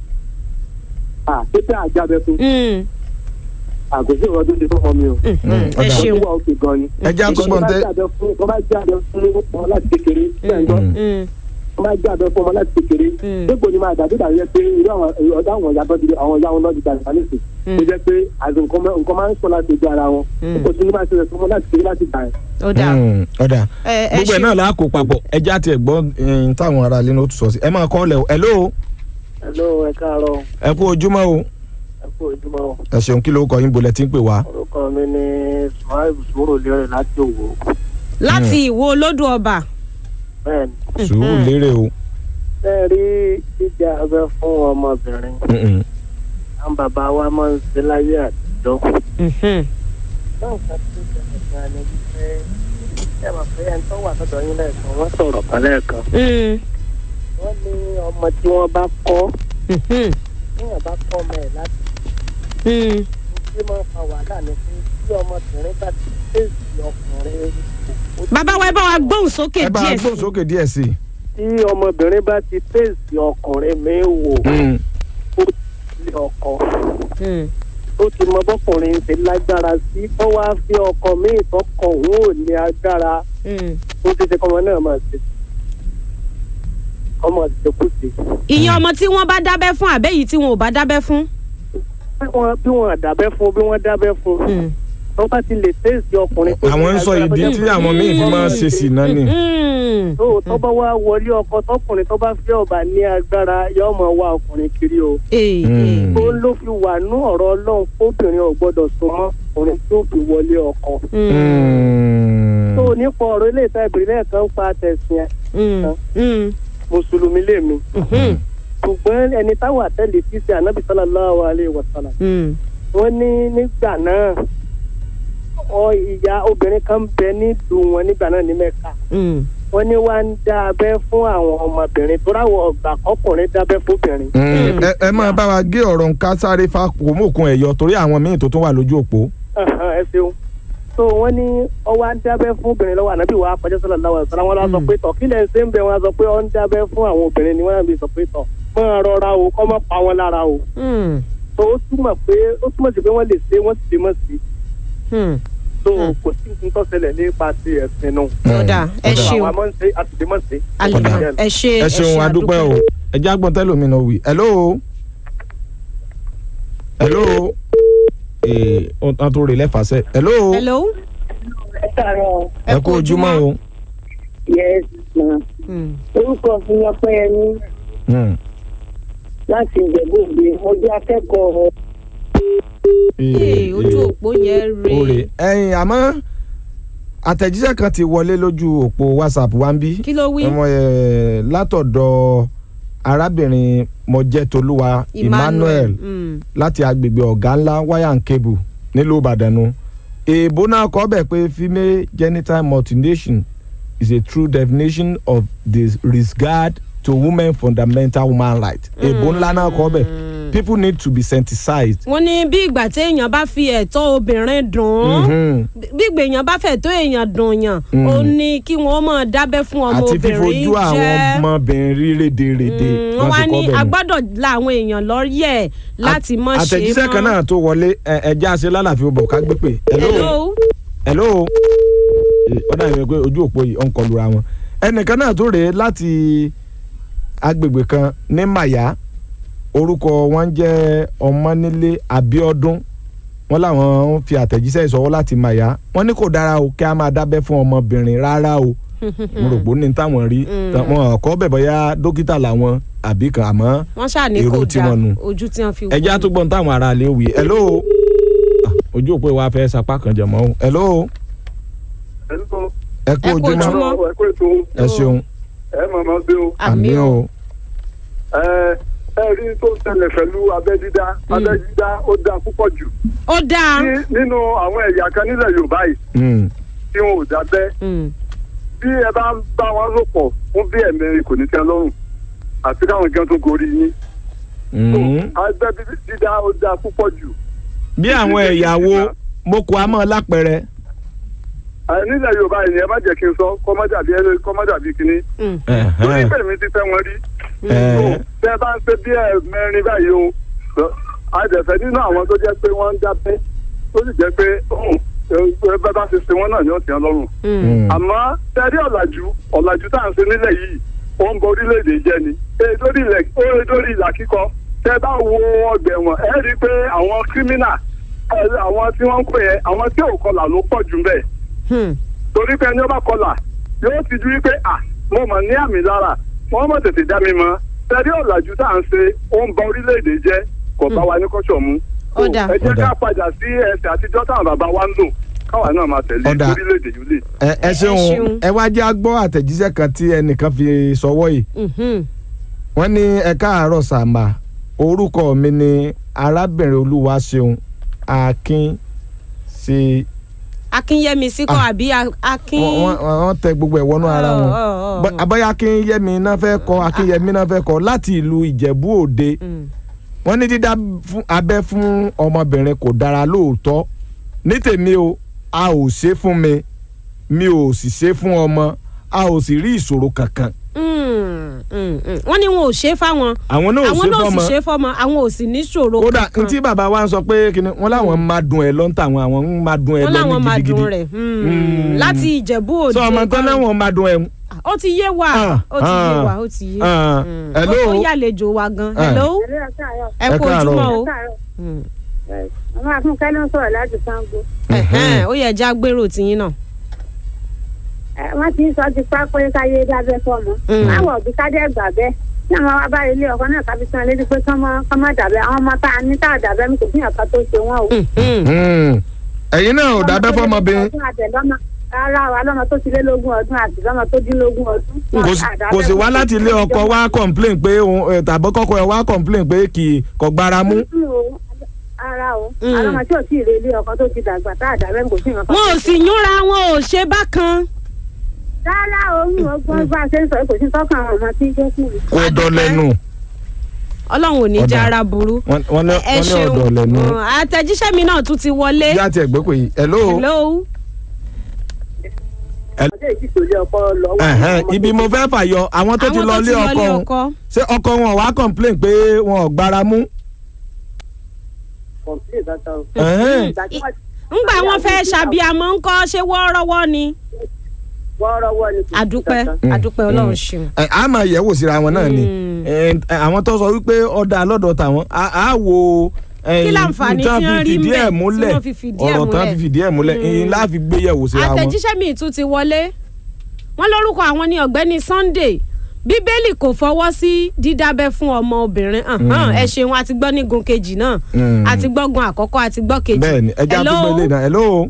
pépé àjábẹ fún àgọ́sí ìwọ́n tó ṣe fọ́mọ mi o. ẹ ṣeun. ẹ jẹ́ àkọ́gbọ́n tẹ́. wọ́n bá jáde fún ọmọ láti kékeré. wọ́n bá jáde fún ọmọ láti kékeré. dípò ni máa dàbí dàbí pé irú ọ̀dọ́ àwọn ìyá bọ́dí àwọn ìyá wọn náà ti dàgbà nísìn. ó jẹ́ pé àti nǹkan máa ń sọ láti ojú ara wọn. ó ti ní máa ṣe rẹ̀ fún ọmọ láti kékeré láti gbà ẹ̀. ọ̀dà gbogbo ẹ̀ náà là á kó papọ̀ ẹ já tiẹ̀ gbọ́ táwọn ará ilé ní ó tún sọ sí ẹ máa kọ́ lẹ̀ hello. ẹ káàárọ̀. ẹ kú ojúmọ́ o. ẹ ṣeun kí ló kọ yín bolẹ̀ tí ń pè wá. orúkọ mi ni Suhaib Sùúrùlérè láti Òwò. láti Ìwó Olódù Ọba. bẹ́ẹ̀ni. Sùúrùlérè o. ẹ rí jíjẹ abẹ fún ọmọbìnrin. àwọn bàbá wa máa ń ṣe láyé àtijọ́. náà ká tó ṣẹlẹ̀ gan ni wípé ẹ mọ̀ pé ẹni tó wà lọ́dọ̀ yín lẹ́ẹ̀kan wọ́n sọ̀rọ̀ kan lẹ́ẹ̀kan. wọ́n ní ọmọ tí wọ́n bá kọ́. téèyàn bá kọ́ ọmọ ẹ̀ láti tí tí máa ń fa wàhálà ni pé tí ọmọbìnrin bá ti fèsì ọkùnrin. bàbá wa ẹ bá wa gbóhùn sókè díẹ̀ sí. ẹ bá wa gbóhùn sókè díẹ̀ sí. tí ọmọbìnrin bá ti fèsì ọkùnrin mi wò ó ti ọkọ ó ti mọ bọ́kùnrin ṣe lágbára sí ó wá fi ọkọ míì tọkọ òun ò ní agbára ó ti ṣe kọ́mọ náà máa ṣe ọmọ ìṣekúṣe. ìyẹn ọmọ tí wọ́n bá dábẹ́ fún àbẹ́yìí tí wọn ò bá dábẹ́ fún. bí wọ́n dábẹ́ fún bí wọ́n dábẹ́ fún wọ́n bá ti lè tẹ́sí ọkùnrin. àwọn ń sọ ìdí tí àwọn míì fi máa ṣe sí náà ni. tó bá wá wọlé ọkọ tọkùnrin tó bá fẹ́ ọba ní agbára yóò máa wá ọkùnrin kiri o. ó ló fi wà ní ọ̀rọ̀ ọlọ́run kóbìnrin ò gbọ́dọ̀ so mọ́ ọkùnrin tó fi wọlé ọkọ. tó nípa ọ̀rọ̀ ilé ìta ìbílẹ̀ kan pa tẹ̀sìn ẹ̀ mùsùlùmí lèmi ṣùgbọ́n ẹni táwọn àtẹ̀lé tí ṣe ànábì sallallahu alaihi wasallam wọ́n ní nígbà náà ìyá obìnrin kan bẹ nílùú wọn nígbà náà ní Mẹ́kà wọ́n ní wá ń dá abẹ́ fún àwọn ọmọbìnrin tó ráwọ̀ ọgbà kọkùnrin dábẹ́ fóbìnrin. ẹ máa bá wa gé ọ̀rọ̀ nǹkan sáré fàkómọ̀kun ẹ̀yọ torí àwọn míì tó tún wà lójú òpó. ẹ ṣeun so wọ́n ní ọwọ́ á dábẹ́ fún obìnrin lọ́wọ́ ànábì wa pàjẹ́ sallallahu alaihi wasallam wọn lọ sọ pé tọ̀ kí lẹ̀ ń ṣe ń bẹ̀ wọn sọ pé ọ̀ ń dábẹ́ fún àwọn obìnrin ni wọ́n náà bí sọ pé tọ̀ máa rọra o kọ́ mọ́ pa wọn lára o. so ó túmọ̀ sí pé wọ́n lè ṣe wọ́n sì lè mọ̀ sí. so kò sí nǹkan tó ṣẹlẹ̀ nípa ti ẹ̀sìn náà. ọ̀dà ẹ ṣeun àwọn máa ń ṣe àtìlẹ́mọ̀ sí. ẹ ṣeun adúpẹ́ o ẹ já gbọ́n tẹ́lómi náà wí. hello wọ́n tó rè lẹ́fàṣẹ́. hello. ẹ kú ojúmọ́ o. yes ma. orúkọ fún Ọpẹ́yẹmí láti Ìjẹ̀bú-Òde mo jẹ́ akẹ́kọ̀ọ́. ojú òpó yẹn rè. ẹ̀yin àmọ́ àtẹ̀jíṣẹ́ kan ti wọlé lójú òpó WhatsApp wa ń bí. kí ló wí. látọ̀dọ̀ arábìnrin Mọ́jẹ́tolúwa Emmanuel láti agbègbè ọ̀gá ńlá wire and cable nílùú Ìbàdàn nu. èèbó náà kọ́ bẹ̀ pé female genital mutilation is a true definition of disregard to women fundamental human rights. èèbó ńlá náà kọ́ bẹ̀ people need to be sensitized. wọ́n ní bí ìgbà tí èèyàn bá fi ẹ̀tọ́ obìnrin dùn bí ìgbà èèyàn bá fẹ́ tó èèyàn dùn yàn ó ní kí wọ́n máa dábẹ́ fún ọmọ obìnrin jẹ́ àti fífojú àwọn ọmọbìnrin rédèrèdè. wọ́n wá ní a gbọ́dọ̀ la àwọn èèyàn lọ́yẹ̀ láti mọ̀ ṣe mọ́. àtẹ̀jíṣẹ́ kan náà tó wọlé ẹja ṣe lálàáfíà bọ̀ ká gbé pè. hello ó dà yẹn pé ojú òpó yìí ó ń kọlura wọn. ẹnìkan náà tó rèé láti agbègbè kan ní Màyá orúkọ wọn jẹ́ Ọmọnílé Abíọ́dún wọn làwọn ń fi àtẹ̀jíṣẹ́ ìṣọwọ́ láti Màyá wọn ní kò dára o kí a máa dábẹ́ fún ọmọbìnrin rárá o mo rò pé ní táwọn rí wọn kọ́ bẹ̀ bọ́yá dókítà làwọn àbí kan àmọ́ èrò tí wọ́n nu ẹjẹ́ àtúgbọ̀n táwọn ará ilé wí hello ojú òpó wa fẹ́ sapá kan jẹ̀ mọ́ o hello ẹ kú ojúmọ́ ẹ ṣeun ẹ mọ̀mọ́ bí o. àmì o. ẹ rí tó ṣẹlẹ̀ pẹ̀lú abẹ́ dídá ó dáa púpọ̀ jù. ó dáa. nínú àwọn ẹ̀yà kan nílẹ̀ Yorùbá yìí tí wọn ò dábẹ́ bí ẹ bá ń bá wọn rò pọ̀ fún bí ẹ̀mẹ́rin kò ní tẹ́ lọ́rùn àti káwọn gan tó gorí yín. abẹ́ dídá ó dáa púpọ̀ jù. bí àwọn ẹ̀yà wo mo kọ́ àmọ́ lápẹẹrẹ. nílẹ̀ Yorùbá yìí ẹ má jẹ́ kí n sọ kọ́mọ́dàbí kínní. lórí bẹ́ẹ̀ mi ti fẹ́ wọn rí. tẹ́ bá ń ṣe bí ẹ̀mẹ́rin báyìí o àjẹsẹ̀ nínú àwọn tó jẹ́ pé wọ́n ń dábẹ́ tó sì jẹ́ pé bẹ́ẹ̀ bá ti ṣe wọ́n náà ní ọ̀sẹ̀ ọlọ́run. àmọ́ tẹ́rí ọ̀làjú tá à ń ṣe nílẹ̀ yìí ó ń bọ orílẹ̀-èdè jẹ́ ni. lórí ìlà kíkọ tẹ́ bá wo ọgbà ẹ̀wọ̀n ẹ rí i pé àwọn kírímínà àwọn tí wọ́n ń pè é àwọn tí ò kọlà ló pọ̀ jù bẹ́ẹ̀. torí pé ẹni ó bá kọlà yóò ti ju wípé mo mọ̀ ní àmì lára wọ́n mọ̀ tètè dá mi mọ́ tẹ́rí ọ̀làjú tá à ń ṣe ó ń bọ orílẹ̀-èdè jẹ́ kò bá wa ní kọ́ṣọ̀ mú. ẹ jẹ́ ká padà sí ẹsẹ̀ àtijọ́ táwọn bàbá wa ń lò káwa náà máa tẹ̀lé orílẹ̀-èdè yìí lè. ẹ ṣeun ẹ wá jẹ́ àgbọ́ àtẹ̀jíṣẹ́ kan tí ẹnìkan fi sọwọ́ yìí. wọ́n ní ẹ káàárọ̀ sàmà orúkọ mi ni arábìnrin Olúwaṣeun Akínyẹmísí kọ́ àbí Akin. wọ́n tẹ gbogbo ẹ̀ wọnú ara wọn abọ́yá Akínyẹmí náà fẹ́ kọ́ Akínyẹmí náà fẹ́ kọ́ láti ìlú Ìjẹ̀bú Òde wọ́n ní dídá abẹ́ fún ọmọbìnrin kò dára lóòótọ́ ní tèmi o a ò ṣe fún mi ò sì ṣe fún ọmọ a ò sì rí ìṣòro kankan. wọ́n ní wọn ò ṣe fáwọn àwọn náà sì ṣe fọ́mọ àwọn ò sì ní ṣòro kankan. kódà ntí bàbá wa ń sọ pé kíni wọ́n láwọn máa dùn ẹ̀ lọ́ntà àwọn ń máa dùn ẹ̀ lọ́ní gidigidi. láti Ìjẹ̀bú Òde. sọ ọmọ tán láwọn máa dùn ẹ̀. ó ti yé wa ó ti yé. ó yàlejò wa gan. hello ẹ kú ojúmọ́ o. ọmọ àfúnkẹ́ ló ń sọ̀rọ̀ láti Ṣàngó. ó yẹ já gbèrò tiyín náà. wọ́n ti ń sọ ti pa pé káyé dábẹ́ fọ́mọ. àwọn òbí kádẹ́ gbà bẹ́ẹ̀ ní àwọn wá bá ilé ọkọ náà kábí sàn lédi pé kọ́mọ dàbẹ́ àwọn ọmọ tá a ní tá a dàbẹ́ mi kò fi hàn ká tó ṣe wọ́n o. ẹ̀yin náà ò dábẹ́ fọ́mọbìnrin. rárá wa lọ́mọ tó ti lé lógún ọdún àti lọ́mọ tó dín lógún ọdún. kò sì wá láti ilé ọkọ wá complain pé tàbí kọ́kọ́ ẹ̀ wá complain pé kò gbára mú. ara o àwọn tí ò tí ì rè ilé ọkọ tó ti dàgbà tá a dàbẹ́ mi kò fi hàn ká. wọn ò sì yúnra wọn ò ṣe bákan. rárá òun ọgbọ́n bá a ṣe ń sọ kò sí tọ́kàn àwọn ọmọ tí ń jẹ́ kù. kò dọ̀lẹ́nu. Ọlọ́run ò ní jára burú. wọ́n ní ọ̀dọ̀ lẹ́nu. àtẹ̀jíṣẹ́ mi náà tún ti wọlé. bí a ti ẹ̀gbẹ́ pé yìí hello. ibi mo fẹ́ fàyọ àwọn tó ti lọ lé ọkọ ṣé ọkọ wọn wá complain pé wọn ò gbára mú. ńgbà wọn fẹ́ ṣàbíamọ ńkọ́ ṣé wọ́ọ́rọ́wọ́ ni. àdúpẹ́ Ọlọ́run ṣeun. a máa yẹ̀wò síra wọn náà ni àwọn tó sọ wípé ọ̀dà lọ́dọ̀ tàwọn á wo kí láǹfààní tí wọ́n rí mbẹ́ tí wọ́n fi fìdí ẹ̀ múlẹ̀ èyí la fi gbé yẹ̀wò síra wọn. àtẹ̀jíṣẹ́ mi tún ti wọlé wọ́n lórúkọ àwọn ní ọ̀gbẹ́ni Sunday bíbélì kò fọwọ́ sí dídábẹ́ fún ọmọ obìnrin ẹ ṣeun àti gbọ́ nígun kejì náà àti gbọ́gun àkọ́kọ́ àti gbọ́ kejì. bẹ́ẹ̀ni ẹ já tó gbélé náà hello.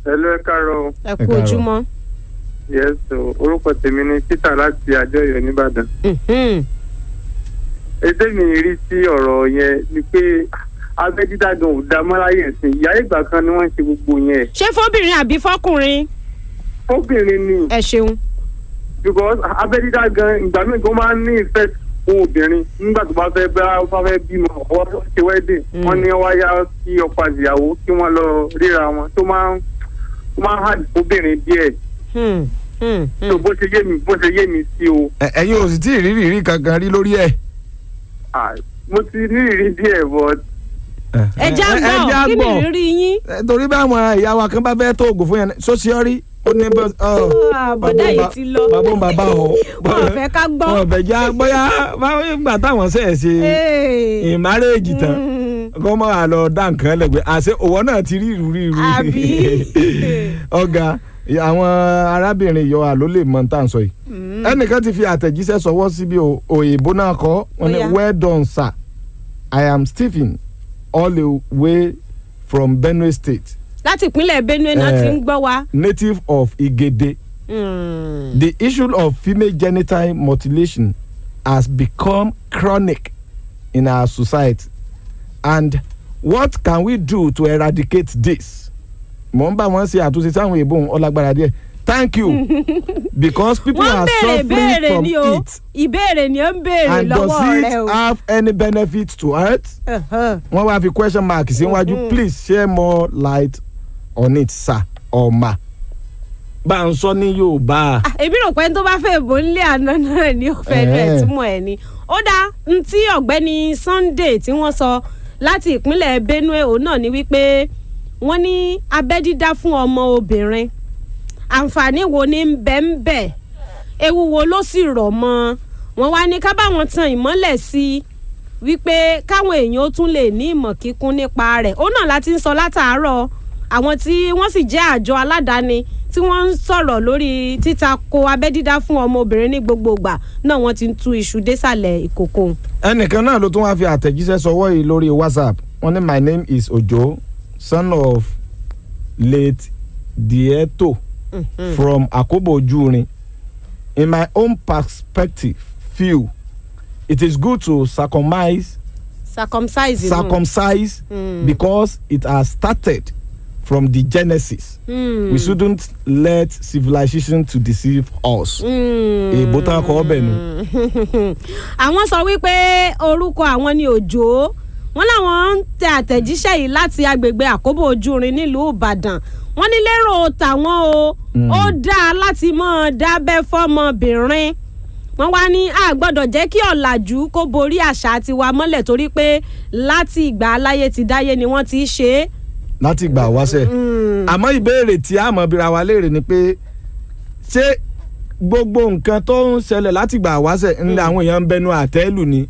ẹ káàárọ̀. ẹ kú ojúmọ́. yes orúkọ tèmi ni Peter láti Àjọyọ̀ nìbàdàn. ètè mi rí sí ọ̀rọ̀ yẹn ni pé abẹ́ dídá gan ò dá mọ́láyé ẹ̀sìn ìyá ìgbà kan ni wọ́n ń ṣe gbogbo yẹn. ṣé fọ́bìnrin àbí fọ́kùnrin. fọ́bìnrin ni. ẹ ṣeun. because abẹ́ dídá gan ìgbà míì gan máa ń ní ìfẹ́ fún obìnrin nígbà tó bá fẹ́ bímọ ọwọ́ ṣe wedding wọ́n ní wá yá kí ọkọ àtìyàwó kí wọ́n lọ ríra wọn tó máa ń hard fóbìnrin díẹ̀. so bó ṣe yé mi sí o. ẹ̀yin ò sì tí ì rí ìrírí kankan rí lórí ẹ̀. mo ti rí ìrírí díẹ̀ but. ẹ já gbọ́ kí ni ìrírí yín. torí báwọn ìyá wa kan bá fẹ́ tó oògùn fún yẹn sọ́síọ́rí ó ní bọ́dá yìí ti lọ. bàbá o. wọn fẹ́ ká gbọ́. wọn fẹ́ já bóyá gbà táwọn ṣe ìmárèèjì tán kó mọ́ àlọ́ dá nǹkan lẹ́gbẹ̀ẹ́ àṣẹ òwò náà ti rí ìrú. àbí. ọ̀gá àwọn arábìnrin yọ àló lè mọ tá à ń sọ yìí. ẹnìkan ti fi àtẹ̀jíṣẹ́ sọwọ́ síbi òyìnbó náà kọ́ wọn ni well done sir I am Stephen all the way from Benue State. láti ìpínlẹ̀ Benue náà ti ń gbọ́ wa. native of Igede. The issue of female genital mutilation has become chronic in our society, and what can we do to eradicate this? mo ń bá wọn ṣe àtúnṣe sáwọn èèbó ọlágbára díẹ̀ thank you because people are suffering from it. ìbéèrè ni ó ń béèrè lọ́wọ́ rẹ o. and does it have any benefit to earth? wọ́n wá fi question mark síwájú please share more light on it sir or ma. bá ń sọ ní Yorùbá. èmi rò pé tó bá fẹ́ bò ń lé àná náà ní òfẹ́ rẹ̀ túmọ̀ ẹ̀ ni. ó dá tí ọ̀gbẹ́ni Sunday tí wọ́n sọ láti ìpínlẹ̀ Benue òun náà ni wípé wọ́n ní abẹ́ dídá fún ọmọ obìnrin àǹfààní wo ni ń bẹ ewu wo ló sì rọ̀ mọ́ wọn wá ní ká báwọn tan ìmọ́lẹ̀ sí i wípé káwọn èèyàn ó tún lè ní ìmọ̀ kíkún nípa rẹ̀ ó náà láti ń sọ látàárọ̀ àwọn tí wọ́n sì jẹ́ àjọ aládàáni tí wọ́n ń sọ̀rọ̀ lórí títakò abẹ́ dídá fún ọmọ obìnrin ní gbogbo ìgbà náà wọ́n ti ń tú iṣu désàlẹ̀ ìkòkò. ẹnìkan náà ló tún wá fi àtẹ̀jíṣẹ́ sọwọ́ yìí lórí WhatsApp wọ́n ní my name is Ojo son of late Dieto from Akobo Jurin. In my own perspective, feel it is good to circumcise because it has started from the genesis. We shouldn't let civilization to deceive us. Èbó tá a kọ́ ọbẹ̀ nu. Àwọn sọ wípé orúkọ àwọn ni Òjó. Wọ́n láwọn ń tẹ àtẹ̀jíṣẹ́ yìí láti agbègbè Àkóbò Ojúrin nílùú Ìbàdàn. Wọ́n ní lérò tàwọn o, ó dáa láti máa dábẹ́ fọ́mọbìnrin. Wọ́n wá ní a gbọ́dọ̀ jẹ́ kí ọ̀làjú kó borí àṣà tiwa mọ́lẹ̀ torí pé láti ìgbà aláyé ti dáyé ni wọ́n ti ṣe é. Láti ìgbà wáṣẹ̀. Àmọ́ ìbéèrè tí a mọ̀ bíra wa léèrè ni pé ṣé gbogbo nǹkan tó ń ṣẹlẹ̀ láti ìgbà wáṣẹ̀ ń lé àwọn èèyàn ń bẹnu àtẹ́lù ni.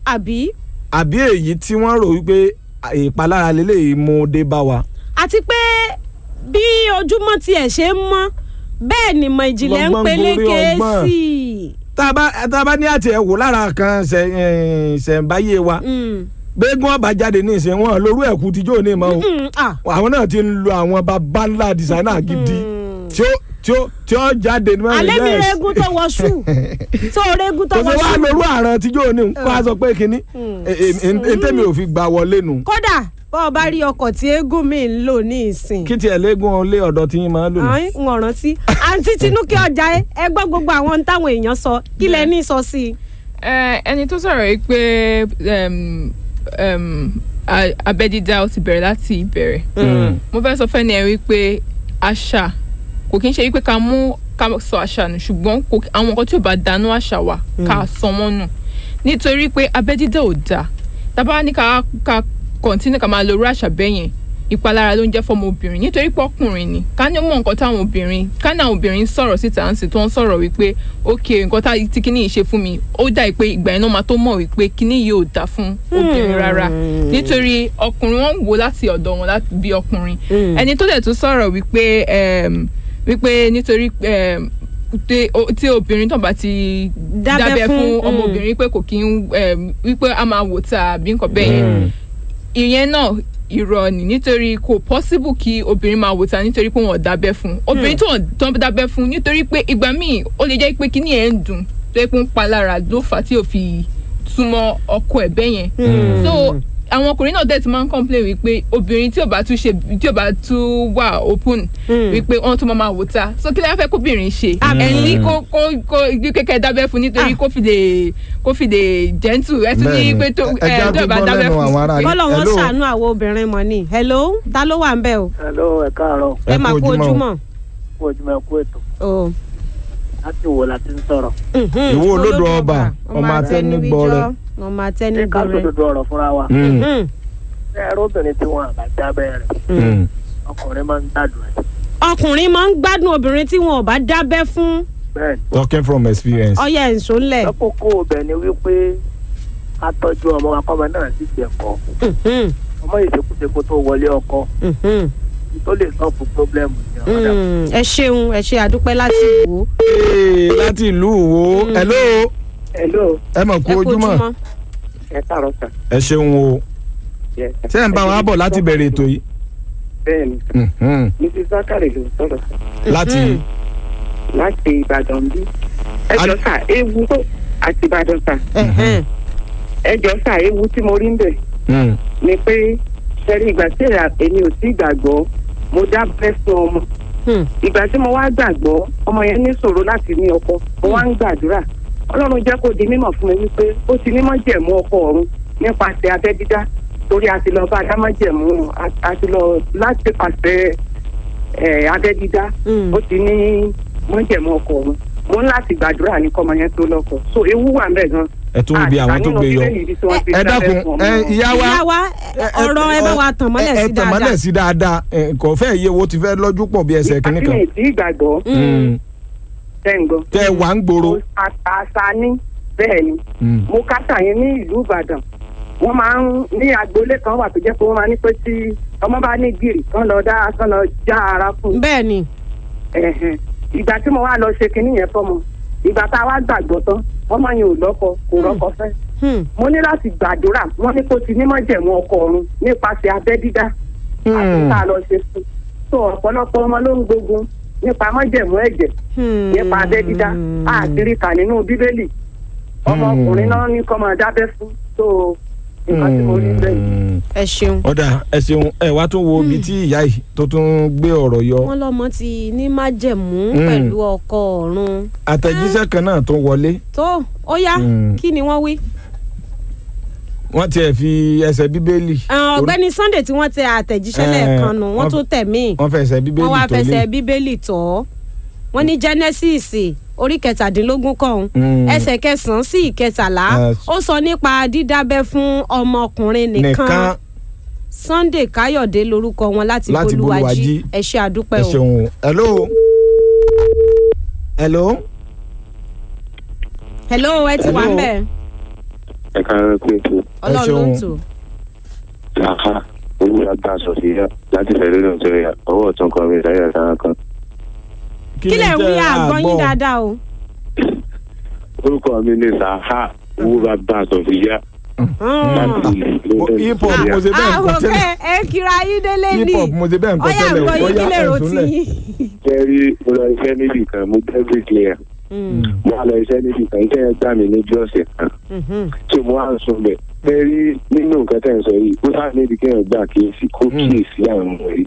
Àbí èyí tí wọ́n rò wípé ìpalára lélẹ́yìí mú dé bá wa. Àti pé bí ojúmọ́ tiẹ̀ ṣe ń mọ́ bẹ́ẹ̀ ni mọ̀ ìjìnlẹ̀ ń peléke sí i. Tá a bá ní àti ẹ̀ wò lára kan ṣẹ̀ǹbáyé wa gbẹ́gun ọba jáde ní ìsìn wọn lórú ẹ̀kú tíjọ́ ní ìmọ̀ o àwọn náà ti ń lo àwọn baba ńlá designer gidi tí ó jáde ní mẹ́rin. alẹ́ mi rẹ́gún tó wọ ṣù tó rẹ́gún tó wọ ṣù. kò sí wàá lórú àrùn tíjọ́ ní nǹkan aṣọ pé kínní ètèmi ò fi gbà wọlé nu. kódà bọ́ ọ bá rí ọkọ̀ tí eégún mi ń lò ní ìsìn. kí tiẹ̀ léegun lé ọ̀dọ̀ tí yín máa ń lò ní. ń rántí àǹtí Tinúkẹ́ ọjà ẹ gbọ́ gbogbo àwọn táwọn èèyàn sọ kí lẹ ní sọ sí i. ẹni tó sọ̀rọ̀ yìí pé abẹ́ dídá ó ti bẹ̀rẹ̀ láti ìbẹ̀rẹ̀ mo fẹ́ sọ fẹ́ni ẹ̀ wípé àṣà kò kí n ṣe wípé ká sọ àṣà nù ṣùgbọ́n àwọn nǹkan tí ò bá dánú àṣà wa ká sọ wọ́n nù nítorí pé abẹ́ dídá ò dáa tábà ní ká kọ̀ntínú ká máa lo irú àṣà bẹ́yẹn ìpalára ló ń jẹ́ fọ́mọ obìnrin nítorí pé ọkùnrin ni ká ní mọ̀ nǹkan táwọn obìnrin ká ní àwọn obìnrin sọ̀rọ̀ síta ń sì tó ń sọ̀rọ̀ wípé ok nǹkan tí kíní yìí ṣe fún mi ó dà pé ìgbà yẹn náà máa tó mọ̀ wípé kíní yìí ò dá fún obìnrin rárá nítorí ọkùnrin wọn wò láti ọ̀dọ̀ wọn láti bí ọkùnrin ẹni tó dẹ̀ tún sọ̀rọ̀ wípé nítorí tí obìnrin tó bá ti dábẹ́ fún ọmọbìnrin pé kò kí ń wípé a máa wò ta àbí nǹkan bẹ́ẹ̀ yẹn ìyẹn náà irọ́ ni nítorí kò possible kí obìnrin máa wò ta nítorí pé wọ́n dábẹ́ fún obìnrin tó ń dábẹ́ fún nítorí pé ìgbà míì ó lè jẹ́ pé kíní ẹ̀ ń dùn tó yẹ pé ń palára ló fà tí ò fi súnmọ́ ọkọ ẹ̀ bẹ́ẹ̀ yẹn so àwọn ọkùnrin náà dẹ̀ ti máa ń complain wípé obìnrin tí ò bá tún wà open wípé wọ́n tún máa wò ta so kí lè fẹ́ kóbìnrin ṣe ẹ̀yìn kó kékeré dábẹ́ fún nítorí kó fi lè gentle ẹ̀ tún ní pé tó bá dábẹ́ fún. bọ́lá wọn ṣàánú àwọn obìnrin mọ̀ ni hello ta ló wà ń bẹ̀ o. hello ẹ káàárọ̀. ẹ máa kú ojúmọ́. kú ojúmọ́ ẹ kú ètò. láti wo la ti ń sọ̀rọ̀. ìwọ olódò ọba ọmọ atẹnigbọrẹ. ọmọ atẹnigbọrẹ. ẹ ká sódodo ọ̀rọ̀ fúnra wa. ẹ̀rọ obìnrin tí wọ́n àbá dábẹ́ rẹ̀ ọkùnrin máa ń gbádùn ẹ̀. ọkùnrin máa ń gbádùn obìnrin tí wọn ò bá dábẹ́ fún. bẹ́ẹ̀ni. talking from experience. ọyẹ ǹsọ ńlẹ̀. lọ́kòókò ọbẹ̀ ni wípé ká tọ́jú ọmọ akọ́mọ náà sì jẹ̀kọ́. ọmọ ìṣekúṣekú tó wọlé ọkọ tó lè sọ́ọ̀fù pọ́blẹ́mù ní ọ̀dà. ẹ ṣeun ẹ ṣe àdúpẹ́ láti Ìwó. láti ìlú Ìwó. hello. ẹ mọ̀ kú ojúmọ́. ẹ káàárọ̀ sà. ẹ ṣeun o. ṣé ẹ̀ ń bá wa bọ̀ láti bẹ̀rẹ̀ ètò yìí. bẹ́ẹ̀ni. mrs zakari ló ń sọ̀rọ̀. láti Ìbàdàn bí. ẹ jọ sà ewu tó àti Ìbàdàn sà. ẹ jọ sà ewu tí mo rí ń bẹ̀. ni pé sẹ́rí ìgbà tí èmi ò sí gbàgbọ́ mo dábẹ́ fún ọmọ. ìgbà tí mo wá gbàgbọ́ ọmọ yẹn ní ṣòro láti ní ọkọ mo wá ń gbàdúrà Ọlọ́run jẹ́ kó di mímọ̀ fún mi wípé ó ti mímọ̀ jẹ̀mú ọkọ ọ̀run nípasẹ̀ abẹ́ dídá torí a ti lọ bá adámọ̀jẹ̀mú a ti lọ láti pàṣẹ abẹ́ dídá ó ti ní mọ̀jẹ̀mú ọkọ ọ̀run mo ń láti gbàdúrà ní kọ́mọ yẹn tó lọ́kọ so ewu wà ń bẹ̀ gan. ẹ tún bí àwọn tó gbé yọ ẹ dákun ìyá wa ọ̀rọ̀ ẹ bá wa tàn mọ́lẹ̀ sí dáadáa. ẹ tàn mọ́lẹ̀ sí dáadáa kò fẹ́ iye wo ti fẹ́ lọ́jú pọ̀ bí ẹsẹ̀ kìíní kan. ìpàdé ìdí ìgbàgbọ́ tẹ́ǹgọ́. tẹ́ wà ń gbòòrò. àṣà ní bẹ́ẹ̀ ni mo kásà yẹn ní ìlú Ìbàdàn wọ́n máa ń ní agboolé kan wà tó jẹ́ pé wọ́n máa ní pé tí ọmọ bá ní gírì kán lọ já ara fún un. bẹ́ẹ̀ ni. ìgbà tí mo wá lọ ṣe kinní yẹn fọ́mọ ìgbà tá a wá gbàgbọ́ tán ọmọ yẹn ò lọ́kọ kò rọ́kọ fẹ́. mo ní láti gbàdúrà wọ́n ní kó ti ní májẹ̀mú ọkọ ọ̀run nípasẹ̀ abẹ́ dídá àti tá a lọ ṣe fún. tó ọ̀pọ̀lọpọ̀ ọmọ ló ń gbógun nípa májẹ̀mú ẹ̀jẹ̀ nípa abẹ́ dídá àtìrí kà nínú Bíbélì ọmọkùnrin náà ní kọ́ máa dábẹ́ fún tó nǹkan tí mo rí bẹ́ẹ̀. ẹ ṣeun. ọ̀dà ẹ ṣeun ẹ wá tún wo ibi tí ìyá yìí tó tún gbé ọ̀rọ̀ yọ. wọ́n lọ́mọ ti ní májẹ̀mú pẹ̀lú ọkọ ọ̀run. àtẹ̀jíṣẹ́ kan náà tó wọlé. tó ó yá kí ni wọ́n wí. wọ́n tiẹ̀ fi ẹsẹ̀ bíbélì. ọ̀gbẹ́ni Sunday tí wọ́n tẹ àtẹ̀jíṣẹ́ lẹ́ẹ̀kan nù wọ́n tún tẹ̀ míì. wọ́n fẹsẹ̀ bíbélì tó lé. wọ́n wá fẹsẹ̀ bíbélì tọ́. wọ́n ní Genesis orí 17 kan ẹsẹ̀ 9 sí 13 ó sọ nípa dídábẹ́ fún ọmọkùnrin nìkan. Sunday Káyọ̀dé lórúkọ wọn láti Bolúwàjí ẹ ṣé àdúpẹ́ o. ẹ ṣeun hello. hello. hello ẹ ti wà ń bẹ̀. ẹ káàárọ̀ pé tó. Ọlọ́run ló ń tò. ṣàkà olúwa gbà sọ sí yá láti fẹ́ lórí ọ̀tún rẹ̀ ọwọ́ ọ̀tún kan rẹ̀ sáyà sára kan. kí lè wí àgbọ̀n yín dáadáa o. orúkọ mi ni Sàhà olúwa gbà sọ sí yá. hip hop mo ṣe bẹ́ẹ̀ ń kọ́ tẹ́lẹ̀. ẹ kira yín délé ní. hip hop mo ṣe bẹ́ẹ̀ ń kọ́ tẹ́lẹ̀. ọyá àgbọ̀n yín kílẹ̀ rò tí. kẹ́rí mo lọ iṣẹ́ níbì kan mo jẹ́ bricklayer. mo wá lọ iṣẹ́ níbì kan iṣẹ́ yẹn gbà mí níjú ọ̀sẹ̀ kan. tí mo wá ń sun bẹ̀ kẹ́rí nínú nǹkan tẹ̀ ń sọ yìí ó sáà níbi kéèyàn gbà kíyèsí kó kíyèsí àwọn ọmọ yìí.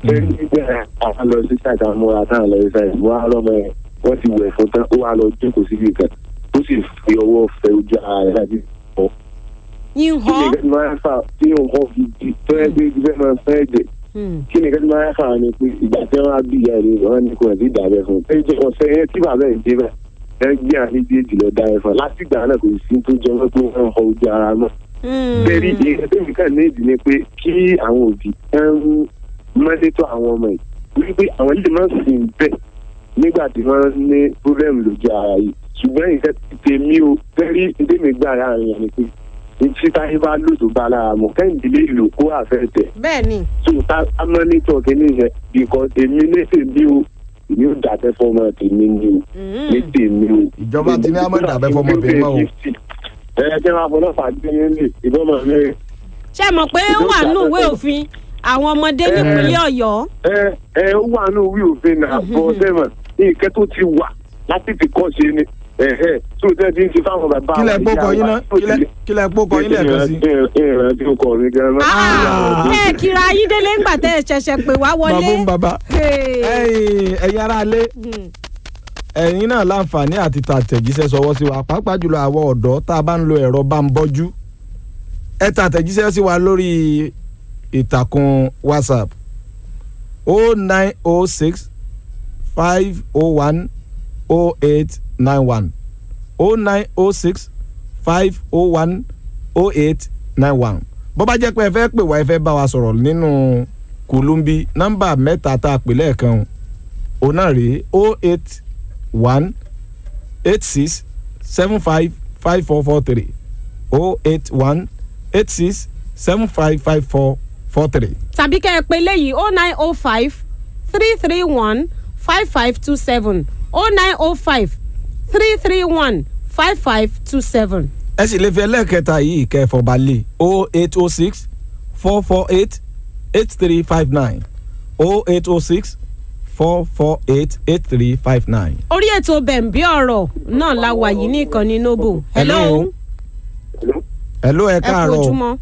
kẹ́rí nígbà àwọn lọ sí ṣáìtà múra táwọn lọ sí ṣáìtà mo wá lọ́mọ yẹn wọ́n ti wẹ̀ fún tán ó wá lọ jókòó síbi kan ó sì fi ọwọ́ fẹ ojú ara rẹ̀ láti fọ́. yín họ. kí ni kẹ́tí máa ń fà tí òun kọ́ fi di tó ẹ gbé ìgbẹ́ máa fẹ́ jẹ. kí ni kẹ́tí máa ń fà ni pé ìgbà tí wọ́n á bí ìyá rẹ̀ wọ́n ní kò sí ìdàbẹ̀ fún un. ẹjọ́ ọ̀sẹ̀ yẹn tí bàbá ẹ̀ dé bẹ̀ ẹ gbé àní déèjì lọ dá ẹ fún un láti ìgbà náà kò sí tó jẹ wọ́n pé wọ́n họ ojú ara mọ́. bẹ́ẹ̀ni ìyẹn tó fi kàn ní ìdí ni pé kí àwọn òbí mọ́tẹ́tọ̀ àwọn ọmọ yìí wípé àwọn ilé máa ń sìn bẹ́ẹ̀ nígbà tí wọ́n ní pírọ́blẹ́mù lójú ara yìí ṣùgbọ́n ìfẹ́ tèmi o fẹ́rí ndémi gbà láàrin yẹn ni pé tí táyé bá lò tó bá lára mọ̀ kẹ́hìndé lè lò kó àfẹ́ tẹ̀. bẹ́ẹ̀ni. tó tá mọ́nítọ̀ kínní yẹn because èmi ní tèmi o èmi ò dàbẹ́ fọmọ tèmi ni o ní tèmi o. ìjọba ti ní àmọ́ dàbẹ́ fọmọ tèmi mọ́ o. ẹ jẹ́ máa fọlọ́pàá gbé yẹn lè ìbọn mọ̀ mẹ́rin. ṣé mọ̀ pé ó wà nínú ìwé òfin àwọn ọmọdé nípínlẹ̀ Ọ̀yọ́. ó wà nínú ìwé òfin náà bọ́ sẹ́wọ̀n ní ìkẹ́ tó ti wà láti fi kọ́ ṣe ni tó tẹ́ ti ń ṣe fáwọn bàbá kílẹ̀ gbókọ̀ yín náà kílẹ̀ gbókọ̀ yín lẹ́ẹ̀kan sí. ìrántí ọkọ mi gan-an. ẹ kira ayín délé ńgbà tẹ́ ẹ ṣẹ̀ṣẹ̀ pè wá wọlé. bàbá ń bàbá ẹ̀yin ará ilé ẹ̀yin náà láǹfààní àti tàtẹ̀jíṣẹ́ sọwọ́ sí wa pàápàá jùlọ àwọn ọ̀dọ́ tá a bá ń lo ẹ̀rọ bá ń bọ́jú ẹ tàtẹ̀jíṣẹ́ sí wa lórí ìtàkùn WhatsApp 0906 501 0891 0906 501 0891 bó bá jẹ́ pé ẹ fẹ́ pè wá ẹ fẹ́ bá wa sọ̀rọ̀ nínú kùlùmbí nọ́mbà mẹ́ta tá a pè lẹ́ẹ̀kan òun náà rèé 081 86 75 5443 081 86 75 5443. tàbí kẹ́ ẹ pè léyìí 0905 331 5527 0905 331 5527. ẹ sì lè fi ẹlẹ́ẹ̀kẹta yìí kẹfọ̀bà lé 0806 448 8359 0806 448 8359. orí ètò bẹ̀m̀bí ọ̀rọ̀ náà la wà yìí ní ìkànnì Noble. hello. hello ẹ káàárọ̀. ẹ kú ojúmọ́.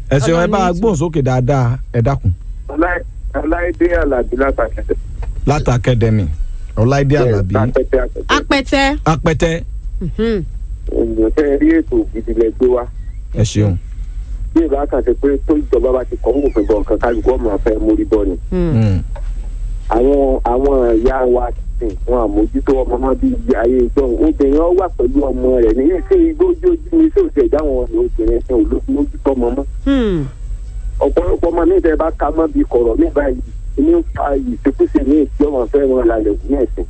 ẹ ṣeun ẹ bá a gbóhùn sókè dáadáa ẹ dákun. Ọláìdé Àlàbí látàkẹ́dẹ́. látàkẹ́dẹ́mì Ọláìdé Àlàbí. apẹtẹ. apẹtẹ. ǹjẹ́ rí ètò gidi lẹ gbé wá. ẹ ṣeun. bí ìbá kan ṣe pé tó ìjọba bá ti kọ́ ń gòfin bọ̀ nǹkan kálukú ọmọ afẹ́ mórí bọ́ ni. àwọn ìyá wa sìn wọn àmójútó ọmọ náà bí ibi ayé ìjọhún obìnrin wà pẹ̀lú ọmọ rẹ̀ ní ṣé igbójójú ní sí òsì ẹ̀dá wọn obìnrin ṣe olójútó ọmọ mọ́. ọ̀pọ̀lọpọ̀ ọmọ mi tẹ́ bá ká mọ́ bí kọ̀rọ̀ ní báyìí ní fa ìṣekúṣe ní ìṣe ọmọ fẹ́ wọn lálẹ́ òkú náà sìn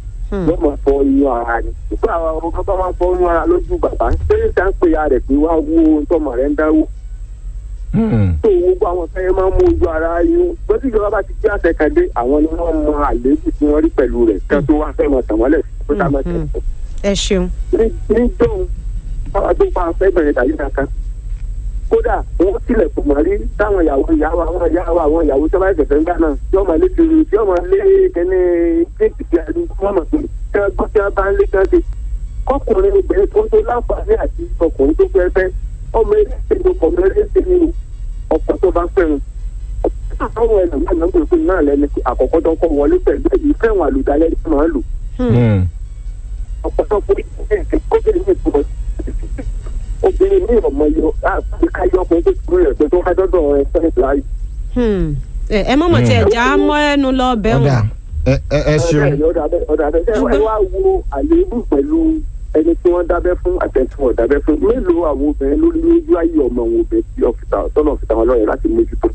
wọ́n mọ̀ fọ inú ara ni ìgbà àwọn ọmọ bá máa fọ inú ara lójú bàbá ṣé ìta ń pè ya rẹ̀ pé wá wó tọmọ rẹ̀ ń dáwó. tó gbogbo àwọn fẹ́yẹ́ máa ń mú ojú ara yún gbọ́dọ̀ ìjọba bá ti gbé àtẹ̀kẹ́dé àwọn ni wọ́n mọ àléébù tí wọ́n rí pẹ̀lú rẹ̀ kí wọ́n tó wá fẹ́ mọ̀ tàmọ́lẹ̀ tó dá mọ́ tẹ̀. ẹ ṣeun. ní tóun báwa tó pa fẹ́ bẹ̀rẹ̀ tàbí kankan kódà wọ́n tilẹ̀ kò mọ̀ rí táwọn ìyàwó àwọn ìyàwó tó bá ṣẹ̀ṣẹ̀ ń gbà náà tí wọ́n máa lé kiri tí wọ́n máa lé kẹ́ni kéèkì tí a ní wọ́n mọ̀ pé tí wọ́n gbọ́ tí wọ́n bá ń lé kán ṣe kọkùnrin obìnrin tó láǹfààní àti ọkùnrin tó fẹ́ fẹ́ sọ fún obìnrin mi tó obìnrin mi ọmọ yọ káyọ ọkùnrin tó kúrò rẹ̀ pé tó ká dọ́dọ̀ ẹ̀ sẹ́yìn láàyè. ẹ mọ̀mọ́ tí ẹ̀ já mọ́ ẹnu lọ bẹ́ẹ̀ wọ̀. ẹ ṣeun. ọ̀dà ẹ wá wo àléébù pẹ̀lú ẹni tí wọ́n dábẹ́ fún àtẹ̀sùn ọ̀dábẹ́ fún mélòó àwọn obìnrin lórí lójú ayé ọmọ àwọn obìnrin tí tọ́nà fi tàwọn lọ́rẹ̀ láti mójútó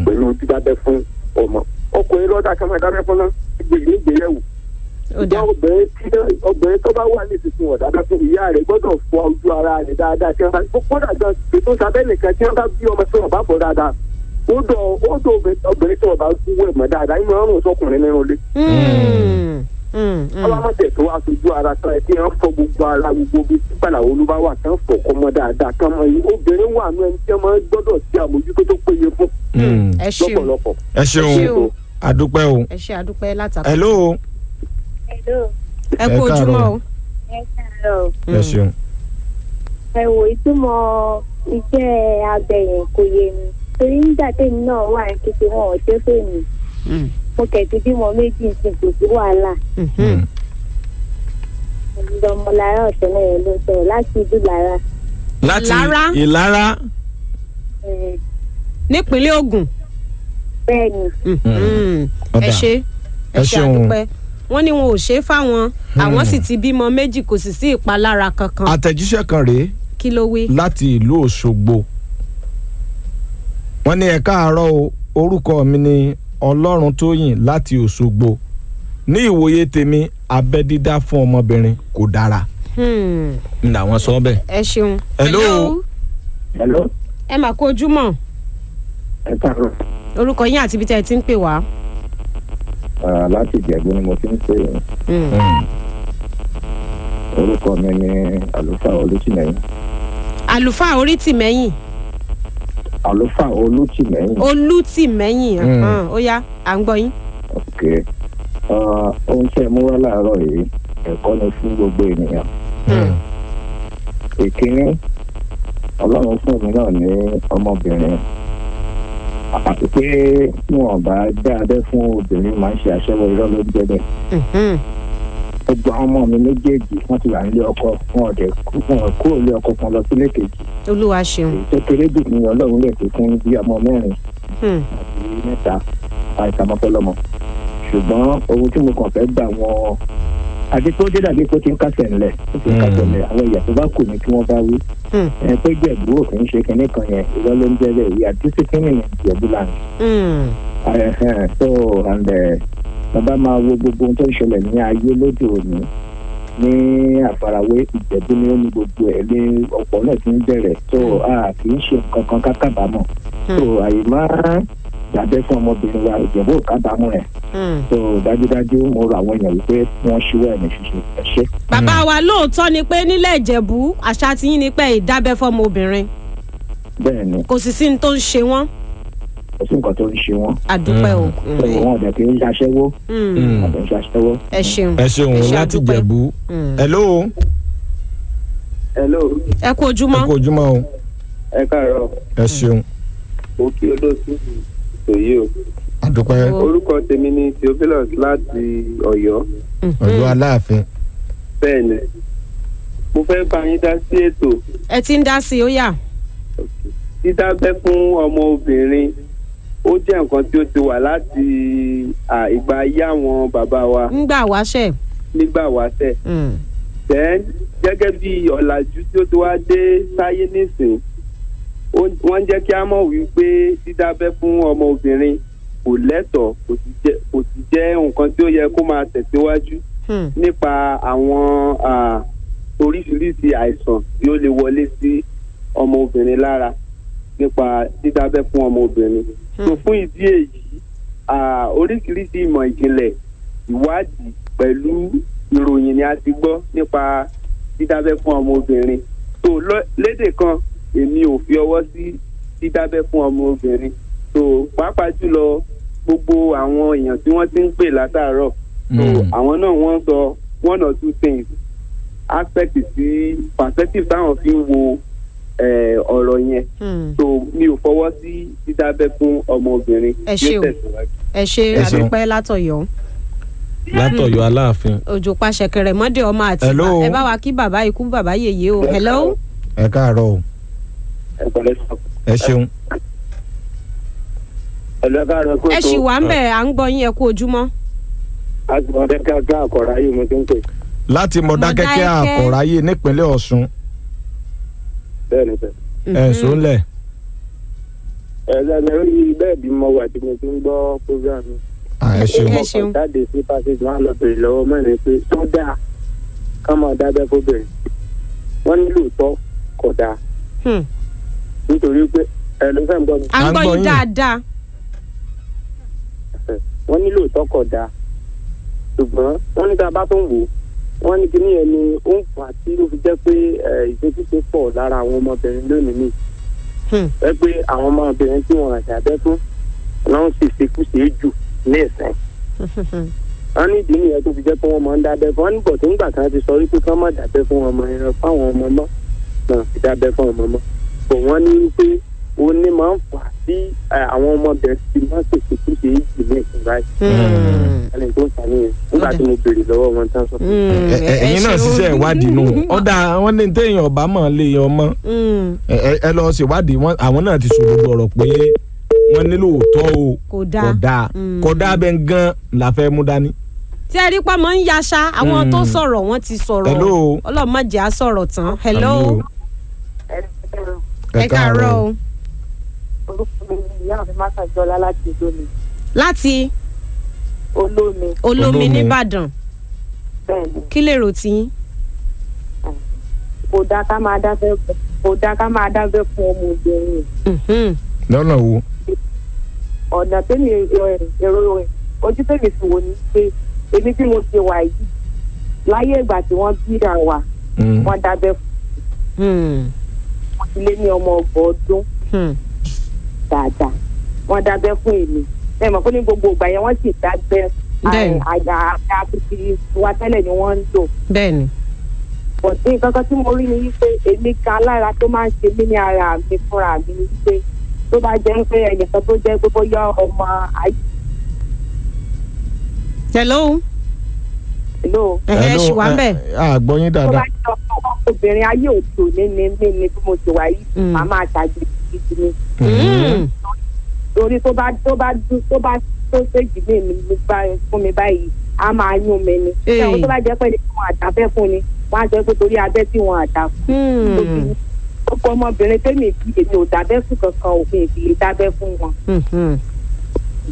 pẹ̀lú dídábẹ́ fún ọmọ ọkùnrin lọ́dà kan máa dábẹ́ fún náà nígbèyẹ̀wò ìgbà obìnrin tó bá wà ní ìsinsìnyí ọ̀dábẹ́ fún ìyá rẹ̀ gbọ́dọ̀ fọ ojú ara rẹ̀ dáadáa tí wọ́n bá gbọ́dọ̀ gan ètò sábẹ́ nìkan tí wọ́n bá bí ọmọ tí wọ́n bá bọ̀ dáadáa ó dọ̀ obìnrin tí wọ́n bá wẹ̀ mọ́ dáadáa ìmọ̀ ọ̀rùn sọkùnrin nínú ilé ọlọ́mọdé tó wá sojú ara tán ẹ kí wọ́n fọ gbogbo ara gbogbo bíi sípàlà olúbá wà tán fọ ọmọ dáadáa kan mọ yìí obìnrin wà nù ẹni tí wọ́n gbọ́dọ̀ sí àmójútó tó péye fún lọ́pọ̀lọpọ̀. ẹ ṣeun àdúpẹ́ o. ẹ ṣe àdúpẹ́ látàkùn. hello. ẹ kú ojúmọ́ o. ẹ ṣeun. ẹ wo ìtumọ̀ iṣẹ́ abẹ yẹn kò yé mi torí nígbà tèmi náà wà ní kékeré wọn ò ṣe fèmí mo kẹ̀tù bímọ méjì sí kò sí wàhálà. ọmọlára ọ̀sẹ̀ náà yẹn ló ń sọ̀rọ̀ láti ìdúlára. láti ìlara. nípínlẹ̀ Ògùn. bẹ́ẹ̀ni. ẹ ṣe àdúpẹ́ wọ́n ní wọn ò ṣe é fáwọn àwọn sì ti bímọ méjì kò sì sí ìpalára kankan. àtẹ̀jíṣẹ́ kan rèé. kí ló wí. láti ìlú Òṣogbo wọ́n ní ẹ káàárọ̀ o orúkọ mi ni Ọlọ́run Tóyìn láti Òṣogbo ní ìwòye tèmi abẹ́ dídá fún ọmọbìnrin kò dára. n làwọn sọ bẹ́ẹ̀. ẹ ṣeun. hello. ẹ mà kú ojúmọ́. ẹ káàárọ̀. orúkọ yín àti ibi tí ẹ ti ń pè wá. láti Ìjẹ̀bú ni mo ti ń pè é. orúkọ mi ni àlùfáà Olútìmẹ́yìn. àlùfáà Orítìmẹ́yìn. àlùfáà Olútìmẹ́yìn. Olútìmẹ́yìn ó yá à ń gbọ́ yín. ok ohun tí ẹ mú wá láàárọ̀ yìí ẹ̀kọ́ ni fún gbogbo ènìyàn. ìkíní Ọlọ́run fún mi náà ní ọmọbìnrin àti pé wọn bá dáadé fún obìnrin máa ń ṣe àṣẹwọ irọ́ ló ń jẹ́ bẹ́ẹ̀. gbogbo àwọn ọmọ mi méjèèjì wọ́n ti wà nílé ọkọ wọn ọ̀dẹ̀ kúrò nílé ọkọ kan lọ sílé kejì. Olúwa ṣeun. èyí tó kéré jù ní Ọlọ́run lè fi fún bí ọmọ mẹ́rin àti mẹ́ta àìsàmọ́pọ́lọ́mọ. ṣùgbọ́n ohun tí mo kàn fẹ́ gbà wọn àti tó dé dàbí pé ó ti ń kásẹ̀ ńlẹ̀ àwọn ìyà tó bá kù ní kí wọ́n bá wí. ẹ pé jẹ̀bú òfin ṣe kinní kan yẹn irọ́ ló ń jẹ́ bẹ́ẹ̀ ìyà dísípínì yẹn jẹ̀bú lànà. so and bàbá máa wo gbogbo ohun tó ń ṣẹlẹ̀ ní ayé lóde òní ní àfarawé Ìjẹ̀bú ni ó ní gbogbo ẹ̀ ní ọ̀pọ̀ náà ti ń bẹ̀rẹ̀ so kì í ṣe nǹkan kan kábàámọ̀ so àyè máa dàbẹ́ fún ọmọbìnrin wa Ìjẹ̀bú ò kábàámọ̀ ẹ̀ so dájúdájú mo rọ àwọn èèyàn wípé wọ́n ṣíwọ́ ẹ̀mí ṣíṣe ẹ ṣé. bàbá wa lóòótọ́ ni pé nílẹ̀ Ìjẹ̀bú àṣà tí yín ni pé ìdábẹ́ fọ́mọ obìnrin. bẹ́ẹ̀ni. kò sì sí ní tó ń ṣe wọ́n. kò sí nǹkan tó ń ṣe wọ́n. àdúpẹ́ o. wọn ò dẹ̀ kí ń ṣaṣẹ́wó. àbẹ̀ ń ṣaṣẹ́wó. ẹ ṣeun. ẹ ṣeun láti Ìjẹ̀bú. hello. hello. ẹ kú ojúmọ́. ẹ kú ojúmọ́ o. ẹ káàárọ̀. ẹ ṣeun. mo kí olóòtú òye o. àdúpẹ́. orúkọ tèmi ni Theophilus láti Ọ̀yọ́. Ọ̀yọ́ Aláàfin. bẹ́ẹ̀ni mo fẹ́ bá yín dá sí ètò. ẹ ti ń dá sí i ó yá. dídábẹ́ fún ọmọ obìnrin ó jẹ́ nǹkan tí ó ti wà láti ìgbà ayé àwọn bàbá wa. nígbà wáṣẹ̀. then gẹ́gẹ́ bí ọ̀làjú tí ó ti wá dé sáyé nísìn wọ́n jẹ́ kí a mọ̀ wípé dídábẹ́ fún ọmọ obìnrin kò lẹ́tọ̀ọ́ kò sì jẹ́ nǹkan tí ó yẹ kó máa tẹ̀síwájú nípa àwọn oríṣiríṣi àìsàn tí ó lè wọlé sí ọmọ obìnrin lára nípa dídábẹ́ fún ọmọ obìnrin. so fún ìdí èyí oríṣiríṣi ìmọ̀ ìjìnlẹ̀ ìwádìí pẹ̀lú ìròyìn ni a ti gbọ́ nípa dídábẹ́ fún ọmọ obìnrin. so lédè kan èmi ò fi ọwọ́ sí dídábẹ́ fún ọmọ obìnrin. so pàápàá jùlọ gbogbo àwọn èèyàn tí wọ́n ti ń pè látàárọ̀ so àwọn náà wọ́n sọ one or two things aspect sí perspective táwọn fi ń wo ọ̀rọ̀ yẹn. so mi ò fọwọ́ sí dídábẹ́ fún ọmọ obìnrin. ẹ ṣé o ẹ ṣé àdúpẹ́ látọ̀yọ́. látọ̀yọ́ aláàfin. òjò pàṣẹ kẹrẹ mọ́dé ọmọ àti Hello. ẹ bá wa kí bàbá ikú bàbá yèyé o. hello. ẹ káàárọ̀ o. ẹ ṣeun. ẹ ṣì wà ń bẹ̀ à ń gbọ́ yín ẹ kú ojúmọ́. Mọ̀dákẹ́kẹ́ Àkọ̀ráyé mo ti ń pè. láti Mọ̀dákẹ́kẹ́ Àkọ̀ráyé nípínlẹ̀ Ọ̀ṣun. Bẹ́ẹ̀ni sẹ́. ẹ̀ sọ́nlẹ̀. Ẹ̀ẹ́dẹ́gbẹ̀rún orí bẹ́ẹ̀dì mo wà tí mo ti ń gbọ́ program mi. ẹ ṣeun. ẹ ṣeun. Mo kàn jáde sí pàṣẹjì wọn lọ bèrè lọ́wọ́ mẹ́rin pé tó dáa ká máa dábẹ́ fóbìnrin. Wọ́n ní lóòótọ́ kò dáa. Nítorí pé ẹ ló fẹ́ ń gbọ́ mi. à ń gbọ́ yín dáadáa. Wọ́n ní lóòótọ́ kò dáa. Ṣùgbọ́n wọ́n ní tá a bá tó ń wò ó wọ́n ní kíní ẹni ó ń fà tí ó fi jẹ́ pé ìṣekúṣe pọ̀ lára àwọn ọmọbìnrin lónìí nìyí. Ẹ pé àwọn ọmọbìnrin tí wọ́n àṣàbẹ́ fún ọlọ́run sì ṣekúṣe jù ní ẹ̀sìn. Wọ́n ní ìdí nìyẹn tó fi jẹ́ pé wọ́n máa ń dábẹ́ fún wọn nígbà tó ń gbà kan ti sọ wípé kí wọ́n má dábẹ́ fún ọmọ ẹran fáwọn ọmọ mọ́ náà fi dábẹ́ fún ọmọ mọ́. Bò wọ́n ní wípé oní máa ń fà sí àwọn ọmọbìnrin tí wọ́n ṣèṣekúṣe jù ní ẹ̀sìn báyìí. Ẹni tó ń fà nìyẹn nígbà tí mo béèrè lọ́wọ́ wọn tán sọ. ẹ̀yin náà ṣiṣẹ́ ìwádìí nù. ọ̀dà wọn ní téèyàn ọba mọ̀ lè yan ọmọ. ẹ lọ ṣèwádìí àwọn náà ti sòdodo ọ̀rọ̀ pé wọ́n nílò òótọ́ o kò dáa bẹ́ẹ̀ gan la fẹ́ mú dání. tí ẹ rí pa mọ́ ń yaṣá àwọn tó sọ̀rọ̀ wọ́n ti sọ̀rọ̀ ọlọ́mọdé á sọ̀rọ̀ tán. hello. ẹ káàárọ̀ o. orúkọ mi ni ìyá mi máa ṣàjọlá láti olómi. láti olómi nìbàdàn. bẹ́ẹ̀ni. kí lè rò tí. kò dáa ká máa dábẹ́ fún ọmọbìnrin. lọ́nà wo. ọ̀nà tẹ́mi èrò ojú tẹ́mi fi wò ni pé èmi tí mo ṣe wà yìí láyé ìgbà tí wọ́n bí àwa wọ́n dábẹ́ fún wọ́n ti lé ní ọmọ ọgbọ̀n ọdún dáadáa wọ́n dábẹ́ fún èmi ẹ mọ̀ pé ní gbogbo ìgbà yẹn wọ́n sì dábẹ́ àti wa tẹ́lẹ̀ ni wọ́n ń lò. bẹ́ẹ̀ni. bọ̀dé nǹkan kan tí mo rí ni wípé èmi kan lára tó máa ń ṣe mí ní ara mi fúnra mi ni wípé tó bá jẹ́ pé ẹnìkan tó jẹ́ pé bóyá ọmọ ayé. hello. hello. ẹ ṣì wà ń bẹ̀. àgbọ̀yìn dáadáa. tó bá jẹ́ ọmọ obìnrin ayé òtò ní bí mo ti wà yìí màmá àtàgbè gidi ni. torí tó ṣèjì mí fún mi báyìí a máa yún mi ni. ṣé tó bá jẹ́ pé ní wọn àdábẹ́ fún ni wọ́n á jẹ́ pé torí abẹ́ tí wọ́n àdá fún. ọkọ ọmọbìnrin tẹ́mi èmi ò dábẹ́ fún kankan òfin ìfìlè dábẹ́ fún wọn.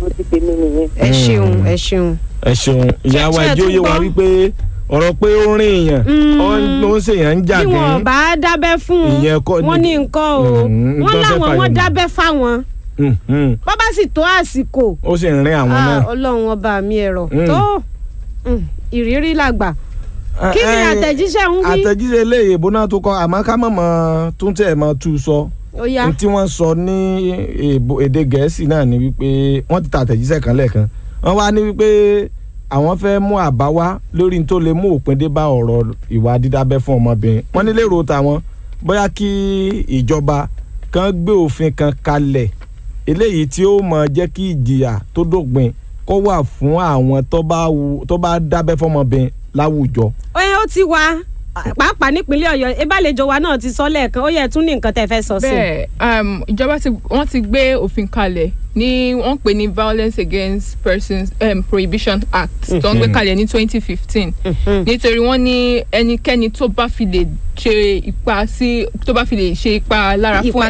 ló ti tèmi nìyẹn. ẹ ṣeun. ẹ ṣeun ìyá wa ẹjọ́ yé wa wípé ọ̀rọ̀ pé ó rìn èèyàn ó ń ṣèyàn ń jà gan. bí wọn bá dábẹ́ fún wọn ní nǹkan o wọn láwọn wọn dábẹ́ fáwọn bàbá sì tó àsìkò. ó sì ń rin àwọn náà. ọlọ́run ọba mi ẹ̀rọ tó ìrírí làgbà. kí ni àtẹ̀jíṣẹ́ ń wí. àtẹ̀jíṣẹ́ eléyìí ìbò náà tó kọ́ àmọ́ ká mọ̀mọ́ tún tẹ̀ mọ́ tú sọ. tí wọ́n sọ ní èdè gẹ̀ẹ́sì náà ni wípé wọ́n ti ta àtẹ̀jíṣẹ́ kan lẹ́ẹ̀kan wọ́n wá ní wípé àwọn fẹ́ mú àbá wá lórí tó lè mú òpin dé bá ọ̀rọ̀ ìwà dídábẹ́ fún ọmọbìnrin wọ́n ní lérò tàwọn bóyá kí ìjọba kan gbé òfin kan kalẹ̀ eléyìí tí ó mọ jẹ́ kí ìjìyà tó dópin kó wà fún àwọn tó bá dábẹ́ fọmọbìnrin láwùjọ. ó ti wá pàápàá nípínlẹ̀ Ọ̀yọ́ ìbálẹ̀jọ wa náà ti sọ lẹ́ẹ̀kan ó yẹ tún ní nǹkan tẹ́ fẹ́ sọ sí. bẹ́ẹ̀ ìjọba wọ́n ti gbé òfin kalẹ̀ ní wọ́n pè ní Violence Against Persons Prohibition Act tó ń gbé kalẹ̀ ní 2015 nítorí wọ́n ní ẹnikẹ́ni tó bá fi lè ṣe ipa lára fún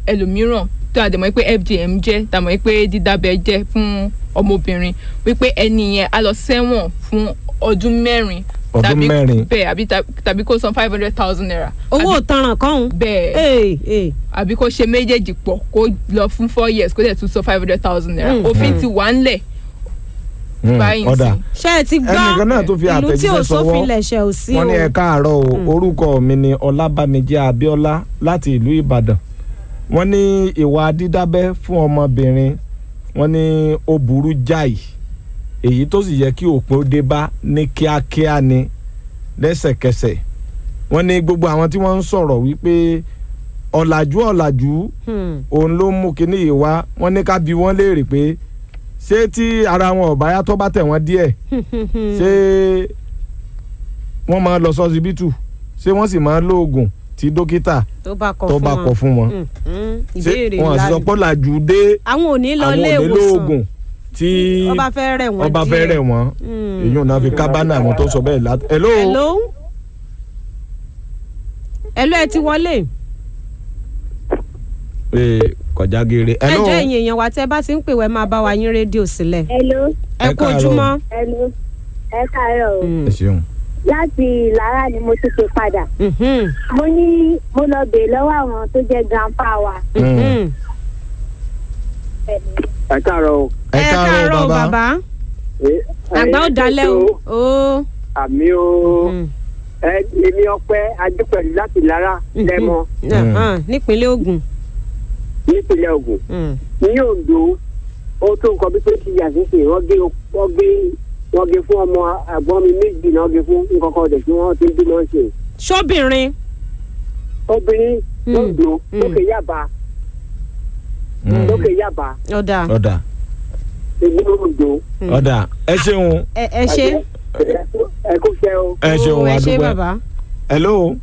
ẹlòmíràn tó àdèmọ́ pé FGM jẹ́ tàmọ́ pé dídábẹ́ jẹ́ fún ọmọbìnrin wípé ẹni yẹn á lọ sẹ́wọ̀n fún ọdún mẹ́rin bẹ́ẹ̀ tàbí kó san 500,000 naira. owó òtanràn kan. bẹ́ẹ̀ àbí kó ṣe méjèèjì pọ̀ kó lọ fún 4 years kó dẹ̀ tún san 500,000 naira. òfin ti wà ńlẹ̀ báyìí sí. ṣé ẹ ti gbọ́ ìlú tí ò sófin lẹ̀ṣẹ̀ ò sí o. wọ́n ní ẹ káàárọ̀ o orúkọ mi ni Ọlábàmíjì Abíọ́lá láti ìlú Ìbàdàn. wọ́n ní ìwà dídábẹ́ fún ọmọbìnrin wọ́n ní ó burú jáì èyí tó sì yẹ kí òpin ó dé bá ní kíákíá ni lẹ́sẹ̀kẹsẹ̀ wọ́n ní gbogbo àwọn tí wọ́n ń sọ̀rọ̀ wípé ọ̀làjú òun ló mú kinní yìí wá wọ́n ní ká bi wọ́n léèrè pé ṣé tí ara wọn ò bá yá tó bá tẹ̀ wọ́n díẹ̀ ṣé wọ́n máa lọ sọ́sibítù ṣé wọ́n sì máa lo oògùn tí dókítà tó bá kọ fún wọn ṣé wọn àti sọpọ́ làjú dé àwọn ò ní lọ ilé ìwòsàn tí ọba fẹ́ rẹ̀ wọ́n èyí ò náà fi kábánà àwọn tó sọ bẹ́ẹ̀ láti. hello ẹ ti wọlé. kọjá geere. ẹ jẹ́ ẹ̀yin èèyàn wa tẹ́ bá ti ń pè wẹ́ máa bá wa yín rédíò sílẹ̀. ẹ kú ojúmọ́. ẹ káàárọ̀ o. ẹ ṣeun. láti Ìlara ni mo ti ṣe padà. mo lọ bèè lọ́wọ́ àwọn tó jẹ́ grandpa wa. ẹ káàárọ̀ o. ẹ káàárọ̀ bàbá. àgbà ò dalẹ̀ o. àmì o. èmi Ọpẹ́ Adépẹ̀lú láti Ìlara lẹ́mọ. nípínlẹ̀ Ògùn. nípínlẹ̀ Ògùn. ní Oǹdó ó tó nǹkan bí pé kí yàtúnṣe wọ́n gé fún ọmọ àgbọ̀n mi méjì náà gé fún nǹkan kan ọ̀dẹ̀ tí wọ́n ti ń bímọ ṣe. ṣóbìnrin. obìnrin lóńdó lókè Yaba. ọ̀dà. èmi lóńdó. ọ̀dà ẹ ṣeun. ẹ ṣe. ẹ kú ṣe o. ẹ ṣeun ẹ ṣe àdúgbò. bàbá. hello.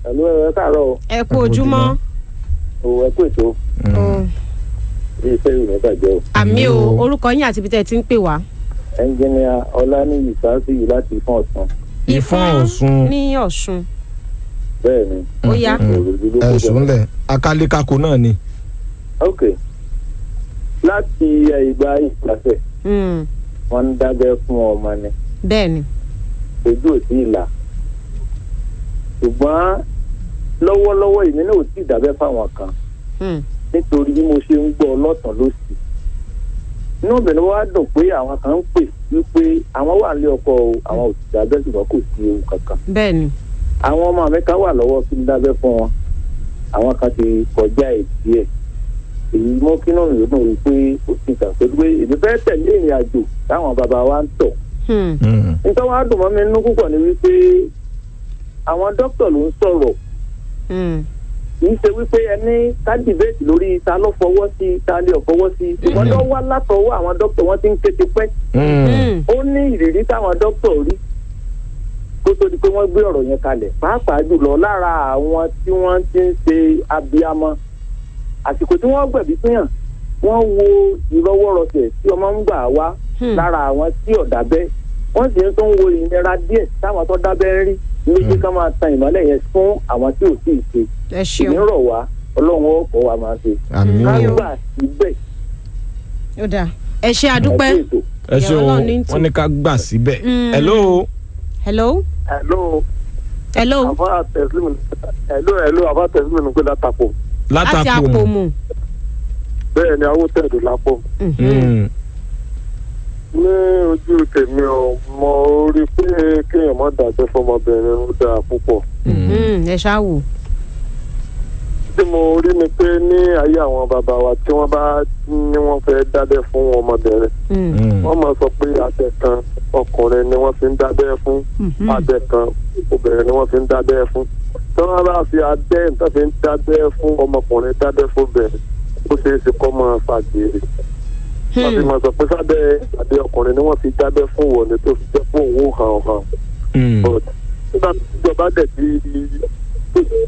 ẹ káàárọ̀ o. ẹ kú ojúmọ́. ẹ kú ètò. iṣẹ́ ìrìn bàjẹ́ o. àmì o orúkọ yín àti ibi tẹ́ ẹ ti ń pè wá. ẹnjìnìà Ọláníyì Sáfìyì láti Ìfọ̀n Ọ̀ṣun. Ìfọ̀n Ọ̀ṣun. ní Ọ̀ṣun. bẹ́ẹ̀ ni. ó yá. ẹ̀sùn lẹ̀ akálékako náà ni. ok láti ìgbà ìgbàfẹ́ wọ́n ń dábẹ́ fún ọmọ ni. bẹ́ẹ̀ ni. ojú ò sí ìlà ṣùgbọ́n lọ́wọ́lọ́wọ́ èmi náà ò tí ì dábẹ́ fáwọn kan nítorí bí mo ṣe ń gbọ́ lọ́tàn lósì inú obìnrin wa dùn pé àwọn kan ń pè wípé àwọn wà nílé ọkọ àwọn ò sì dábẹ́ ṣùgbọ́n kò sí ewu kankan. bẹ́ẹ̀ ni. àwọn ọmọ mi kan wà lọ́wọ́ kí n dábẹ́ fún wọn àwọn kan ti kọjá èdè ẹ̀ èyí mọ́ kí náà yóò dùn wípé ó ti kà pé èmi fẹ́ tẹ̀lé ìrìn àjò táwọn bàbá wa ń tọ̀. nítorí wọn á dùn mọ́ mi nínú púpọ̀ ni wípé àwọn dókítà ló ń sọ̀rọ̀ kì í ṣe wípé ẹni ká dìbẹ́ẹ̀tì lórí ta ló fọwọ́ sí ta lè fọwọ́ sí ṣùgbọ́n ló wá látọwọ́ àwọn dókítà wọ́n ti ń ké tipẹ́ ó ní ìrírí táwọn dókítà rí kó tó di pé wọ́n gbé ọ̀rọ̀ yẹn kalẹ̀ pàápàá jùlọ lára àwọn tí wọ́n ti ń ṣe abiyamọ àsìkò tí wọ́n gbẹ̀bí fihàn wọ́n wo ìrọwọ́rọsẹ̀ tí ọmọ ń gbà wá lára àwọn tí ò dábẹ́ wọ́n sì ń tún wo ìnira díẹ̀ táwọn tó dábẹ́ ń rí méjì ká máa tan ìmọ́lẹ̀ yẹn fún àwọn tí ò tí ì ṣe. ẹ ṣeun ìnírọ̀ wá ọlọ́run ó kọ́ wa máa ṣe. àmín o. ká gbà síbẹ̀. ó dà ẹ ṣe àdúpẹ́. ẹ ṣeun wọ́n ní ká gbà síbẹ̀. hello. hello. hello. hello. àbá tẹ̀sílímù àbá tẹ̀sílímù pé látàpọ̀. láti Àpòmù. bẹ́ẹ̀ ni àwọn tẹ̀dù lápò. ní ojú tèmi ò mọ orí pé kéèyàn má dábẹ́ fọmọbìnrin ó dáa púpọ̀. ẹ ṣáà wò. tí mo rí ni pé ní ayé àwọn bàbá wa tí wọ́n bá ní wọ́n fẹ́ dábẹ́ fún ọmọbìnrin wọ́n máa sọ pé abẹ kan ọkùnrin ni wọ́n fi ń dábẹ́ fún abẹ kan obìnrin ni wọ́n fi ń dábẹ́ fún tí wọ́n bá fi abẹ nǹkan fi ń dábẹ́ fún ọmọkùnrin dábẹ́ fún obìnrin ó ṣeé ṣe kó máa fàgbére wọ́n fi máa sọ pé sábẹ́ abẹ ọkùnrin ni wọ́n fi dábẹ́ fún wọlé tó fi jẹ́ fún òun hàn nígbà tí ìjọba dẹ̀ ti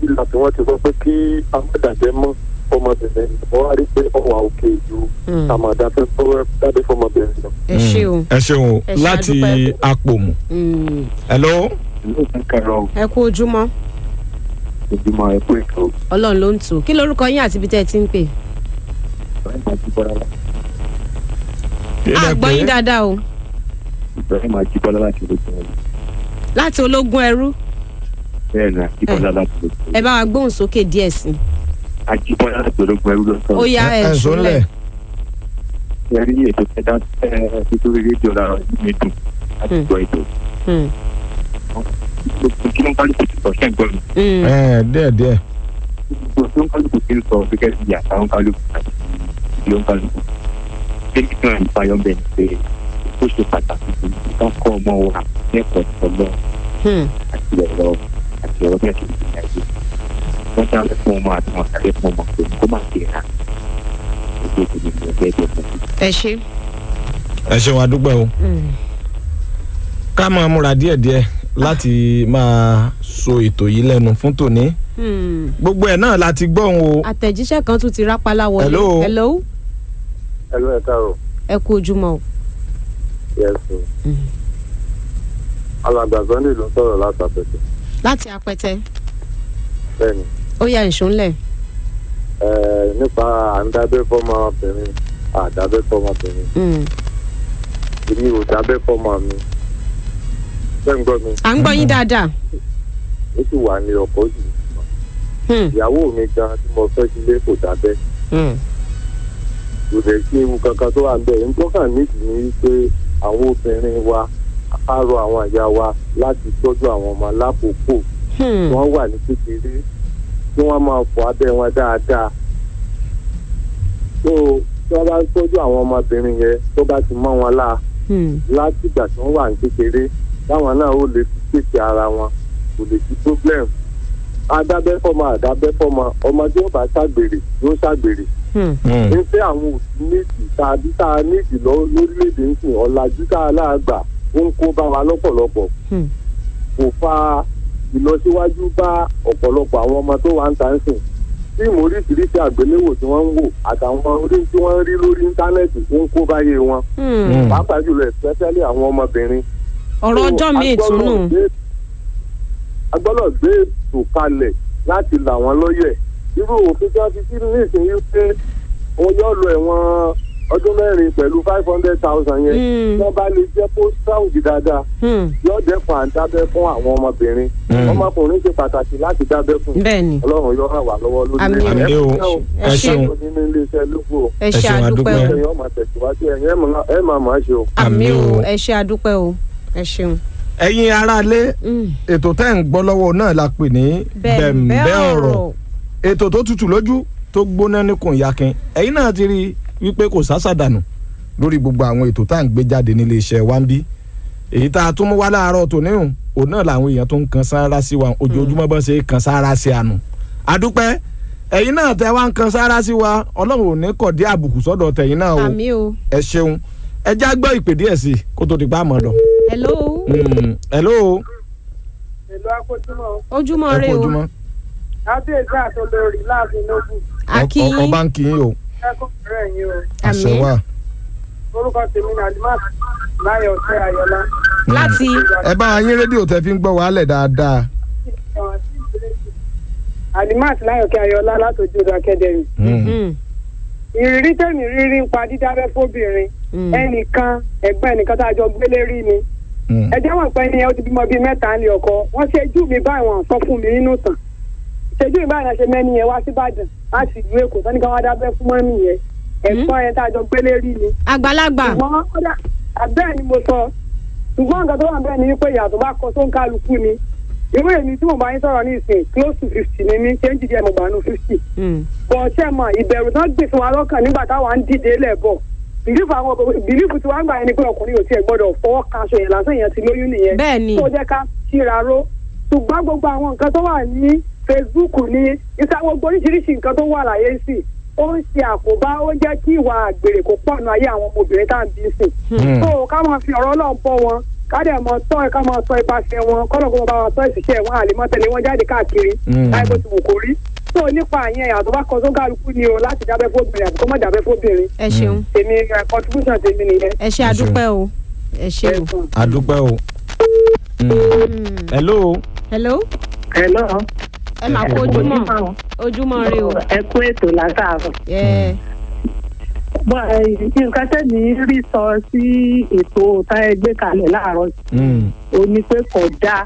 ìlà tí wọ́n ti sọ pé kí amọ̀dàjẹ́ mọ́ ọmọbìnrin wọ́n á rí pé ọwọ́ òkè ju àmọ̀dàfẹ́ dábẹ́ fọmọbìnrin lọ. ẹ ṣeun. ẹ ṣeun láti Àpòmù. hello. ẹ kú ojúmọ́. ojúmọ́ ẹ kú ètò. Ọlọ́run ló ń tò kí lorúkọ yín àti ibi tẹ́ ẹ ti ń pè. àgbọ̀ yín dáadáa o. Ibrahim Ajíbọ́lá láti ológun ẹrú. láti ológun ẹrú. bẹ́ẹ̀ ni Ajíbọ́lá láti ológun ẹrú. ẹ bá wa gbóhùn sókè díẹ̀ sí. Ajíbọ́lá láti ológun ẹrú ló sọ. ó yá ẹ ṣúlẹ̀. ẹ rí ètò kẹta nítorí rédíò lára mi dùn láti gbọ́ ètò. kí ló ń kálukú ti sọ ṣẹ́ǹgbọ́n mi. díẹ̀. gbogbo tó ń kálukú ti ń sọ gẹ́gẹ́ bí àtàwọn kálukú àti ìlú ń kálukú. débi tí wọ́n ń fa yọ̀ǹbẹ̀ ní pé ó ṣe pàtàkì ká kọ́ ọmọ wa lẹ́kọ̀ọ́ ọlọ́ àti ọ̀rọ̀ bẹ́ẹ̀ tó ti ṣàyè. wọ́n dá lẹ́ fún ọmọ àti wọn kàlẹ́ fún ọmọ pé kó má ṣe rà ojú òkú ní ìlú ẹgbẹ́ ẹgbẹ́. ẹ ṣe. ẹ ṣeun adúpẹ́ o ká máa múra díẹ̀díẹ̀ láti máa so ètò yìí lẹ́nu fún tòní gbogbo ẹ̀ náà láti gbọ́ òun o. àtẹ̀jíṣẹ́ kan tún ti rápálá wọlé. hello. hello. hello ẹ káàárọ̀. ẹ kú ojúmọ́ o. yes o. alàgbà Sunday ló ń sọ̀rọ̀ láti Apẹtẹ. láti Apẹtẹ. bẹ́ẹ̀ni. ó yá ìṣúnlẹ̀. nípa à ń dábẹ́ fọ́mọbìnrin àdábẹ́ fọ́mọbìnrin. èmi ò dábẹ́ fọ́mọ mi. ṣé ń gbọ́ mi. à ń gbọ́ yín dáadáa. ó sì wà ní ọkọ̀ jù. ìyàwó mi gan tí mo fẹ́ sílé kò dábẹ́. kò dẹ̀ sí ewu kankan tó wà ń bẹ̀. nítorí kàn nídìí ni wípé àwọn obìnrin wa á rọ àwọn ìyá wa láti tọ́jú àwọn ọmọ lákòókò wọ́n wà ní kékeré kí wọ́n máa fọ abẹ́ wọn dáadáa. tó tí wọ́n bá ń tọ́jú àwọn ọmọbìnrin yẹn tó bá ti mọ́ wọn láà láti ìgbà tí wọ́n wà ní kékeré táwọn náà ó lè fi kéèkì ara wọn kò lè sí problem. adábẹ́ fọ́mọ àdábẹ́ fọ́mọ ọmọdé ó bá ṣàgbèrè yóò ṣàgbèrè. ní pé àwọn òbí méjì tàbí tá a méjì lórílẹ̀‐èdè ń sìn ọ̀làjú tá a láàgbà ó ń kó bá wa lọ́pọ̀lọpọ̀ kò fa ìlọsíwájú bá ọ̀pọ̀lọpọ̀ àwọn ọmọ tó wà ń ta ń sìn fíìmù oríṣiríṣi àgbéléwò tí wọ́n ń wò àtàwọn orí tí wọ́n ń rí lórí íńtánẹ́ẹ̀tì ó ń kó báyé wọn pàápàá jùlọ especially àwọn ọmọbìnrin. ọ̀rọ̀ ọjọ́ mi ìtùnú. a gbọ́dọ̀ gbé ètò kalẹ̀ láti là wọ́n lọ́yẹ̀ irú òfin tí wọ́n fi sí nísìnyí pé wọ́n yóò lọ ẹ̀wọ̀n ọdún mẹ́rin pẹ̀lú 500,000 yẹn wọ́n bá lè jẹ́ kó sáwùjì dáadáa yóò dẹ́kun à ń dábẹ́ fún àwọn ọmọbìnrin ọmọkùnrin ṣe pàtàkì láti dábẹ́ fún ọlọ́run yóò ràn wá lọ́wọ́ lórí àmì o ẹ ṣeun ẹ ṣe àdúpẹ́ o ẹ máa máa ṣe o. àmì o ẹ ṣe àdúpẹ́ o ẹ ṣeun. ẹ̀yin aráalé ètò tẹ́ ń gbọ́ lọ́wọ́ náà la pè ní bẹ̀m̀bẹ́ ọ̀rọ̀ ètò tó tutù lójú tó gbóná níkùn yakin ẹ̀yin náà ti rí wípé kò sásàdànù lórí gbogbo àwọn ètò tá à ń gbé jáde nílé iṣẹ́ wa ń bí èyí tá a tún mú wá láàárọ̀ tòníhùn òun náà làwọn èèyàn tó ń kan sáárá sí wa ojoojúmọ́ bá ṣe kan sáárá sí àánú adúpẹ́ ẹ̀yin náà tẹ́ wá ń kan sáárá sí wa ọlọ́run ò ní kọ̀ dé àbùkù sọ́dọ̀ tẹ̀yin náà o ẹ ṣeun ẹ já gbọ́ ìpè díẹ̀ sí kó tó di pa àmọ́ lọ. hello. hello. ojúmọ́ rẹ o. kábíyèsí àtolórí láàfin lógún. akínyìn ọba ń kí yín o. ẹkọọrẹ yín o. àṣẹ wà. orúkọ tèmi ní Alimat Láyọ̀ Ọ̀tẹ́ Ayọ̀lá. láti. ẹ bá yín rédíò tẹ́ fi ń gbọ́ wàhálẹ̀ dáadáa. Alimat Láyọ̀ Ọ̀tẹ́ Ayọ̀lá látòjú ọdọ akẹ́dẹ̀rì. ìrírí tèmi rírí ń pa dídábẹ́ fóbìnrin ẹnìkan ẹ̀gbọ́n ẹnìkan tá a jọ gbélé rí ni. ẹ jẹ́ wọ́n pẹ́ ni ẹ ti bímọ bíi mẹ́ta ní ọkọ wọ́n ṣe jú mi báyìí wọ́n sọ fún mi nínú tàn ṣèjú ìbáyìí ṣe mẹ́ni yẹn wá sí Ìbàdàn láti ìlú Èkó sani ká wá dábẹ́ fún mọ́mì yẹn ẹ̀gbọ́n yẹn tá a jọ gbélé rí ni. àgbàlagbà. bẹ́ẹ̀ ni mo sọ ṣùgbọ́n nǹkan tó wà bẹ́ẹ̀ ni wípé ìyàtọ̀ bá kọ tó ń kálukú ni ìwé èmi tí mo bá yín sọ̀rọ̀ ní ìsìn close to 50 ni mí ṣé ń dìde mo gbà nù 50. bọ̀ ṣe mọ̀ ìbẹ̀rù tán gbè fún wa lọ́kàn nígbà táwa ń dìde lẹ̀ bọ̀ bìlífù tí wọ́n gbà yẹn ni pé ọkùnrin ò tiẹ̀ gbọ́dọ̀ fọwọ́ kan aṣọ yẹn lásán yẹn ti lóyún nìyẹn. bẹ́ẹ̀ni tó jẹ́ ká síra ró ṣùgbọ́n gbogbo àwọn nǹkan tó wà ní Facebook ní gbogbo oríṣiríṣi nǹkan tó wà láyé sí ó ń ṣe àkóbá ó jẹ́ kí ìwà àgbèrè kó pọ̀ nù ayé àwọn ọmọbìnrin tá à ń bí sìn. tó ká máa fi ọ̀rọ̀ Ọlọ́run bọ́ wọn ká dẹ̀ mọ tọ́ ẹ̀ ká máa tọ́ ipasẹ̀ wọn kọ́nà kó bá wọn tọ́ ìṣiṣẹ́ wọn àlè mọ́ tẹ̀lé wọn jáde káàkiri láì bó ti wù kó rí. tó nípa àyẹn àtọ́ bá kọ tó kálukú ni o láti dábẹ́ fóbìnrin àti kó má dábẹ́ fóbìnrin. ẹ ṣeun tèmi contribution tèmi nìyẹn. ẹ ṣe àdúpẹ́ o ẹ ṣe o. àdúpẹ́ o. hello. hello. hello. ẹ máa kó ojúmọ́ rẹ o. ẹ kú ètò látàárọ̀. nǹkan tẹ́mi rí sọ sí ètò tá ẹ gbé kalẹ̀ láàárọ̀ ò ní pé kò dáa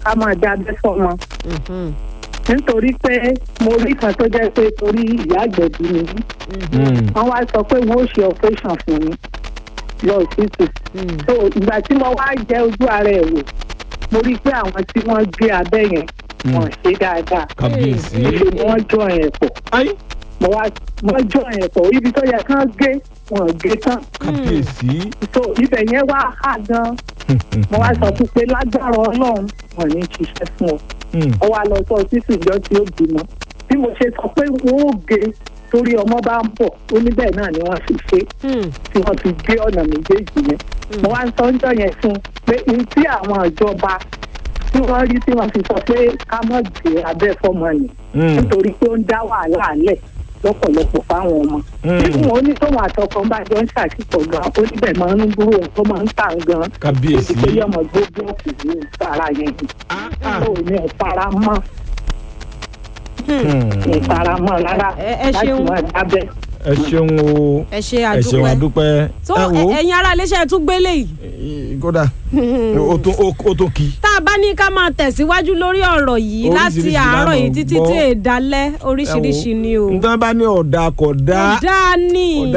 ká máa dábẹ́ fọ́mọ. nítorí pé mo rí kan tó jẹ́ pé torí ìyá àgbẹ̀bí ni wọ́n wá sọ pé wọ́n ó ṣe operation fún mi lọ síìtù. so ìgbà tí mo wá jẹ ojú ara ẹ̀ wò mo rí pé àwọn tí wọ́n gbé abẹ́ yẹn wọ́n ṣe dáadáa. kábíyèsí. wọ́n jọ ẹ̀ pọ̀. wọ́n jọ ẹ̀ pọ̀ ibi tó yẹ kán gé wọ́n gé tán. kábíyèsí. so ibẹ̀ yẹn wá há gan. mo wá sọ fún pé lágbára Ọlọ́run wọ́n ní ṣiṣẹ́ fún ọ. ó wá lọ sọ títí ìjọ tí ó bímọ. bí mo ṣe sọ pé wọ́n ó gé torí ọmọ bá ń bọ̀ ó ní bẹ́ẹ̀ náà ni wọ́n fi ṣe tí wọ́n fi gbé ọ̀nà méjèèjì yẹn. mo wá ń sọ ńjọ́ yẹn fún pé n tí àwọn ìjọba tí wọ́n rí tí wọ́n fi sọ pé ká mọ̀ gbé abẹ́ fọ́mọ ni nítorí pé ó ń dá wàhálà lẹ̀ lọ́pọ̀lọpọ̀ fáwọn ọmọ. nínú wọn ní tóun àtọkọ bá jọ ń ṣàkíkọ̀ gan ó níbẹ̀ máa ń gbúrò tó máa ń tà gan. kábíyèsí ó ti pé yọmọ gbogbo òkùnrin ìtara yẹn ó ní ọ̀fara mọ́ ìtara mọ́ rárá láti máa dábẹ́. ẹ ṣeun o ẹ ṣe àdúpẹ́. tó ẹ̀yin ará iléeṣẹ́ tún gbélé yìí. kódà ó tó kí. tá a bá ní ká máa tẹ̀síwájú lórí ọ̀rọ̀ yìí láti àárọ̀ yìí títí tí èdálẹ́ oríṣiríṣi ni o. nǹkan bá ní ọ̀dà kò dá. ọ̀dà ni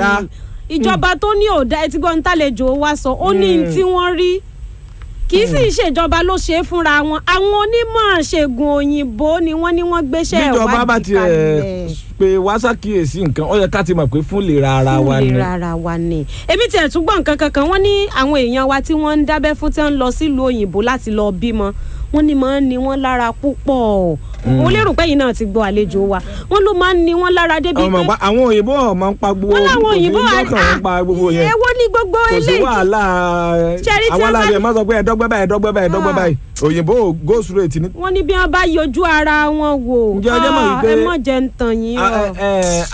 ìjọba tó ní ọ̀dà etí gbọ́n tàlejò wa sọ ó ní tí wọ́n rí kì í sì ṣèjọba ló ṣe é fúnra wọn àwọn onímọ̀ ṣègùn òyìnbó ni wọ́n ní wọ́n gbéṣẹ́ ìwádìí kalẹ̀. bíjọba bá ti pé wá ṣàkíyèsí nǹkan ó yẹ ká ti mọ̀ pé fún lè ra ara wa ni. fún lè ra ara wa ni. èmi tiẹ̀ tún gbọ́ nǹkan kankan wọ́n ní àwọn èèyàn wa tí wọ́n ń dábẹ́ fún tí wọ́n ń lọ sílùú òyìnbó láti lọ bímọ wọ́n ní máa ń ní wọ́n lára púpọ̀ mo lérò pé yìí náà ti gbọ́ àlejò wa wọ́n ló máa ń ní wọ́n lára débi pé. àwọn òyìnbó máa ń pa gbogbo àwọn òyìnbó yẹn èwo ní gbogbo eléyìí kò sí wàhálà àwọn aláàbẹ̀ máa sọ pé ẹ̀dọ́gbẹ́ báyìí òyìnbó go straight ni. wọ́n ní bí wọ́n bá yọjú ara wọn wò ẹ mọ̀ jẹ́ ń tàn yín o.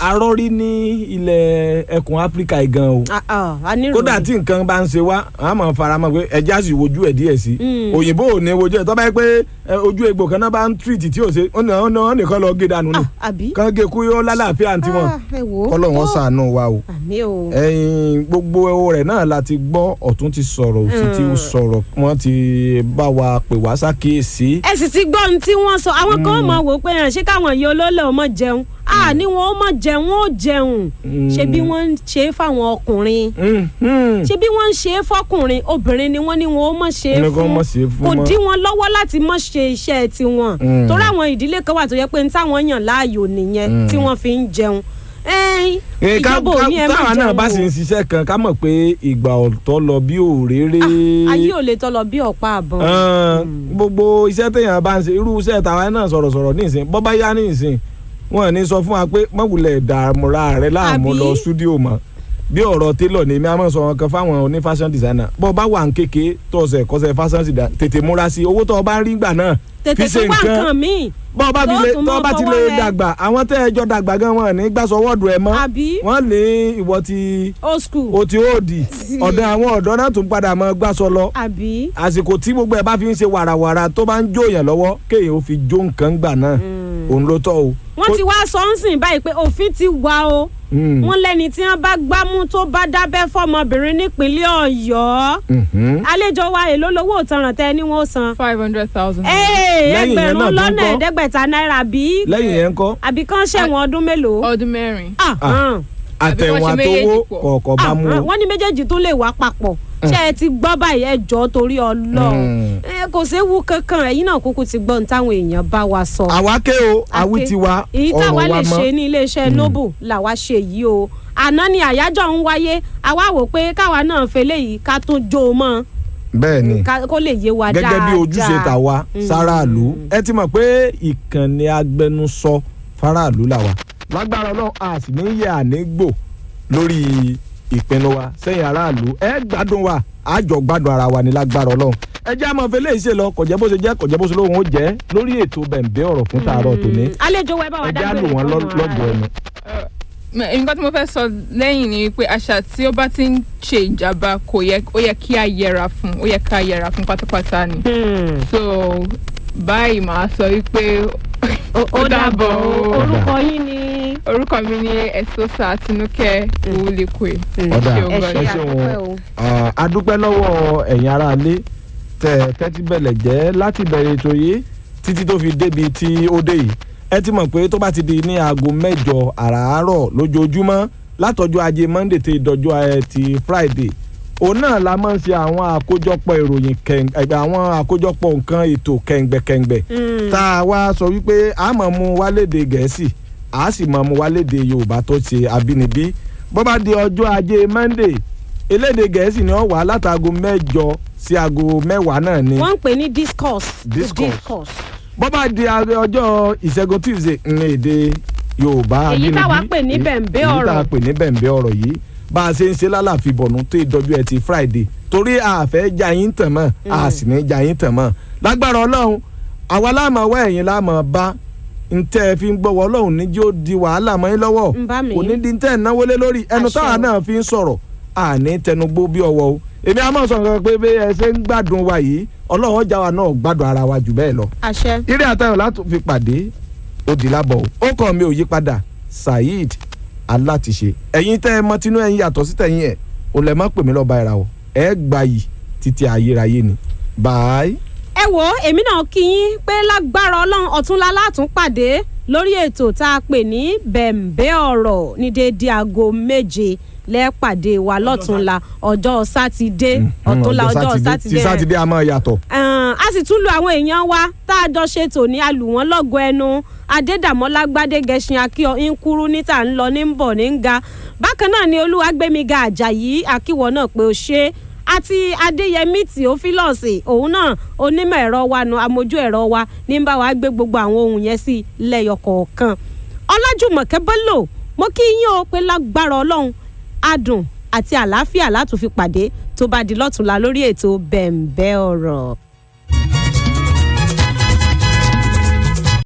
arọ́rí ní ilẹ̀ ẹkùn áfíríkà gan o kódà tí nǹkan bá ń ṣe wá àwọn máa fara mọ́ pé ẹja sì wojú ẹ̀ díẹ̀ sí òyìnbó ò ní wojú ẹ̀ tó bá yẹ pé ojú egbò kan náà bá ń treat tí ò ṣe ó nìkan lọ gé dànù ni kàn gé kú yóò lálàáfíà àǹtí wọn kọ́lọ̀ wọn ṣàánú wa o. gbogbo rẹ̀ náà la ti gbọ́ ọ̀tún ti sọ̀rọ̀ òsì ti sọ̀rọ̀ wọ́n ti bá wa pè wá ṣàkíyèsí. ẹ sì ti gbọ́ ohun tí wọ́n sọ àwọn kan máa wò pé ṣé káwọn yìí olólè ọmọ jẹun ní wọn ó mọ̀ jẹun ó jẹun ṣé bí wọ́n ń ṣe é fáwọn ọkùnrin ṣé bí wọ́n ń ṣe é fọkùnrin obìnrin ni wọ́n ní wọn ó mọ̀ ṣe é fún kò dí wọn lọ́wọ́ láti mọ̀ ṣe iṣẹ́ tiwọn torí àwọn ìdílé kan wà tó yẹ pé ní táwọn yàn láàyò nìyẹn tí wọ́n fi ń jẹun ìjọba ò ní ẹ má jẹun o. táwa náà bá sì ń ṣiṣẹ́ kan ká mọ̀ pé ìgbà ọ̀tọ̀ lọ bí òréré. ayé ò lè tọ́ lọ bí ọ̀pá àbọ̀n. gbogbo iṣẹ́ téèyàn bá ń ṣe irú iṣẹ́ táwa náà sọ̀rọ̀sọ̀rọ̀ ní ìsìn bọ́ bá yá ní ìsìn wọn ní sọ fún wa pé mọ̀wulẹ̀ dààmúra rẹ láàmú lọ stúdíò mọ́ bí ọ̀rọ̀ télọ̀ ni mi á mọ̀ sọ wọn kan fáwọn oní fashion designer bọ́ bá wà ń kéke tó ọ̀sẹ̀ kọ́sẹ̀ fashion designer tètè múra sí owó tó o bá rí gbà náà tètè tó wà nǹkan míì bọ́ ọ bá ti lè dàgbà àwọn tẹ́ ẹ jọ dàgbà gan wọn ní gbàsọ wọ́ọ̀dù ẹ mọ́ wọ́n lé ìwọ ti o ti òdì ọ̀dọ̀ àwọn ọ̀dọ́ náà tún padà mọ́ gbàsọ lọ àsìkò tí gbogbo ẹ bá fi ń ṣe wàràwàrà tó bá ń jóyàn lọ́wọ́ kéèyàn ó fi jó nǹkan gbà náà òun ló tọ́ o. wọ́n ti wá sọ ń sìn báyìí pé òfin ti wà o wọ́n lẹ́ni tí wọ́n bá gbámú tó bá dábẹ́ fọmọbìnrin nípínlẹ̀ Ọ̀yọ́ àlejò wa èló lówó òtanràn tẹ ni wọ́n san. 500,000. ẹgbẹ̀rún lọ́nà ẹ̀ẹ́dẹ́gbẹ̀ta náírà bí. lẹ́yìn yẹn ńkọ́. àbí kán ṣẹ̀wọ̀n ọdún mélòó. ọdún 4. àtẹ̀wọ̀n àtowó kọ̀ọ̀kan bá mú. wọ́n ní méjèèjì tó lè wá papọ̀ ṣé ẹ ti gbọ́ báyìí ẹ jọ̀ọ́ torí Ọlọ́run kò séwu kankan ẹ̀yin náà kúkú ti gbọ́ ní táwọn èèyàn bá wa sọ. àwa ké o àwí ti wa èyí táwa lè ṣe ní iléeṣẹ́ Noble làwa ṣe yìí o àná ni àyájọ́ ń wáyé àwa wò pé káwa náà fẹlẹ́ yìí ká tún jó o mọ́ bẹ́ẹ̀ni kó lè yé wa dáadáa gẹ́gẹ́ bí ojúṣe tàwa sáráàlú ẹ ti mọ̀ pé ìkànnì agbẹnusọ fáráàlú làwa lágbára Ọlọ́run a sì ní yẹ ànígbò lórí ìpinnu wa sẹ́yìn aráàlú ẹ gbádùn wa àjọ gbádùn ara wa ní lágbára Ọlọ́run ẹ jẹ́ àmọ́ fẹlẹ́ ìṣe lọ kọ̀jẹ́ bó ṣe jẹ́ kọ̀jẹ́ bó ṣe lóhun ó jẹ́ lórí ètò bẹ̀ǹbẹ̀ ọ̀rọ̀ fún tààrọ̀ tòní àlejò wa ẹ bá wa dágbére ẹ jẹ́ àlò wọn lọ́gbọ̀ ẹnu. nǹkan tí mo fẹ́ sọ lẹ́yìn ni pé àṣà tí ó bá ti ń ṣe ìjàmbá ó yẹ kí a yẹra fún pátápátá ni so báyìí màá sọ wípé ó dàbọ̀ orúkọ yín ni. orúkọ mi ni Ẹ̀sọ́sà Tinúkẹ́ Owólekwe. ọ̀dà ẹ ṣeun adúpẹ́ lọ́wọ́ ẹ̀yin aráalé tẹ́tí bẹ̀lẹ̀ jẹ́ láti bẹ̀rẹ̀ ètò yìí títí tó fi débi tí ó dé yìí ẹ ti mọ̀ pé tó bá ti di ní aago 8 àràárọ̀ lójoojúmọ́ látọjọ́ ajé Monday tí ìdọ́jọ́ Ẹtì Friday òun náà la máa ń ṣe àwọn àkójọpọ̀ ìròyìn àwọn àkójọpọ̀ nǹkan ètò kẹ̀ǹgbẹ̀kẹ̀ǹgbẹ̀ tá a wá sọ wípé a máa mú wá lédè Gẹ̀ẹ́sì a sì máa mú wá lédè Yorùbá tó ṣe abínibí bó bá di ọjọ́ ajé Monday elédè Gẹ̀ẹ́sì ni ó wà látago 8 sí aago 10 náà ni. wọ́n ń pè ní discourse. bó bá di ọjọ́ Ìṣẹ́gun Tuesday ní èdè Yorùbá èyí táwa pè ní bẹ̀m̀bẹ́ ọ̀rọ̀ èyí táwa pè ní bẹ̀m̀bẹ́ ọ̀rọ̀ yìí bá a ṣe ń ṣe lálàfi bọ̀nù tó ìdọ́jú ẹ̀ ti Friday torí àfẹ́ já yín tàn mọ́ a sì ní já yín tàn mọ́ lágbára Ọlọ́run àwa láàmú wá ẹ̀yìn láàmú bá ntẹ́ fi ń gbọ́wọ́ Ọlọ́run níjó di wàhálà mọ́ yín lọ́wọ́ kò ní di ntẹ́ náwó lé lórí ẹnu táwa náà fi ń sọ̀rọ̀ àní tẹnugbó bí ọwọ́ o èmi àmọ́ sọ nǹkan pé bí ẹ ṣe ń gbádùn wa yìí Ọlọ́run ọjà wa náà gbádùn ara wa jù bẹ́ẹ̀ lọ. Ire àtayọ̀ láti fi pàdé òdì lábọ̀ ó kàn mí ò yí padà Saheed Alátiṣe ẹ̀yin tẹ́ ẹ mọ tinú ẹ̀yin yàtọ̀ sí tẹ̀yìn ẹ̀ ò lẹ́ mọ́ pè mí lọ́ba ẹ̀ra o ẹ̀ gbà yìí títí ayérayé ni bye. ẹ wo èmi náà kí yín pé lágbára Ọlọ́run ọ̀túnla látún pàdé lórí ètò tá a pè ní bẹ̀m̀bẹ́ ọ̀rọ̀ ní déédéé aago 7 lẹ́ẹ̀pàdé wa lọ́túnla ọjọ́ sátidé ọ̀túnla ọjọ́ sátidé tí sátidé a máa yàtọ̀. A sì tún lu àwọn èèyàn wa tá a jọ ṣètò ní alù wọn lọ́gọ̀ ẹnu Adédàmọ́lá Gbádégẹṣin Akíọ Nkúrú níta ń lọ ní ń bọ̀ ní ń ga bákan náà ni Olúwagbémiga Àjàyí Akíwọ náà pé ó ṣe àti Adéyẹmí Tìófílọ́ọ̀sì òun náà onímọ̀ ẹ̀rọ wa nu amójú ẹ̀rọ wa ní ń bá wa gbé gbogbo àwọn ohun yẹn sí lẹ́yọ kọ̀ọ̀kan Ọlájùmọ̀kẹ́ Bello mo kí yín o pé lágbára Ọlọ́run adùn àti àlàáfíà látún fi pàdé tó bá di lọ́tùnla lórí ètò bẹ̀m̀bẹ́ ọ̀rọ̀.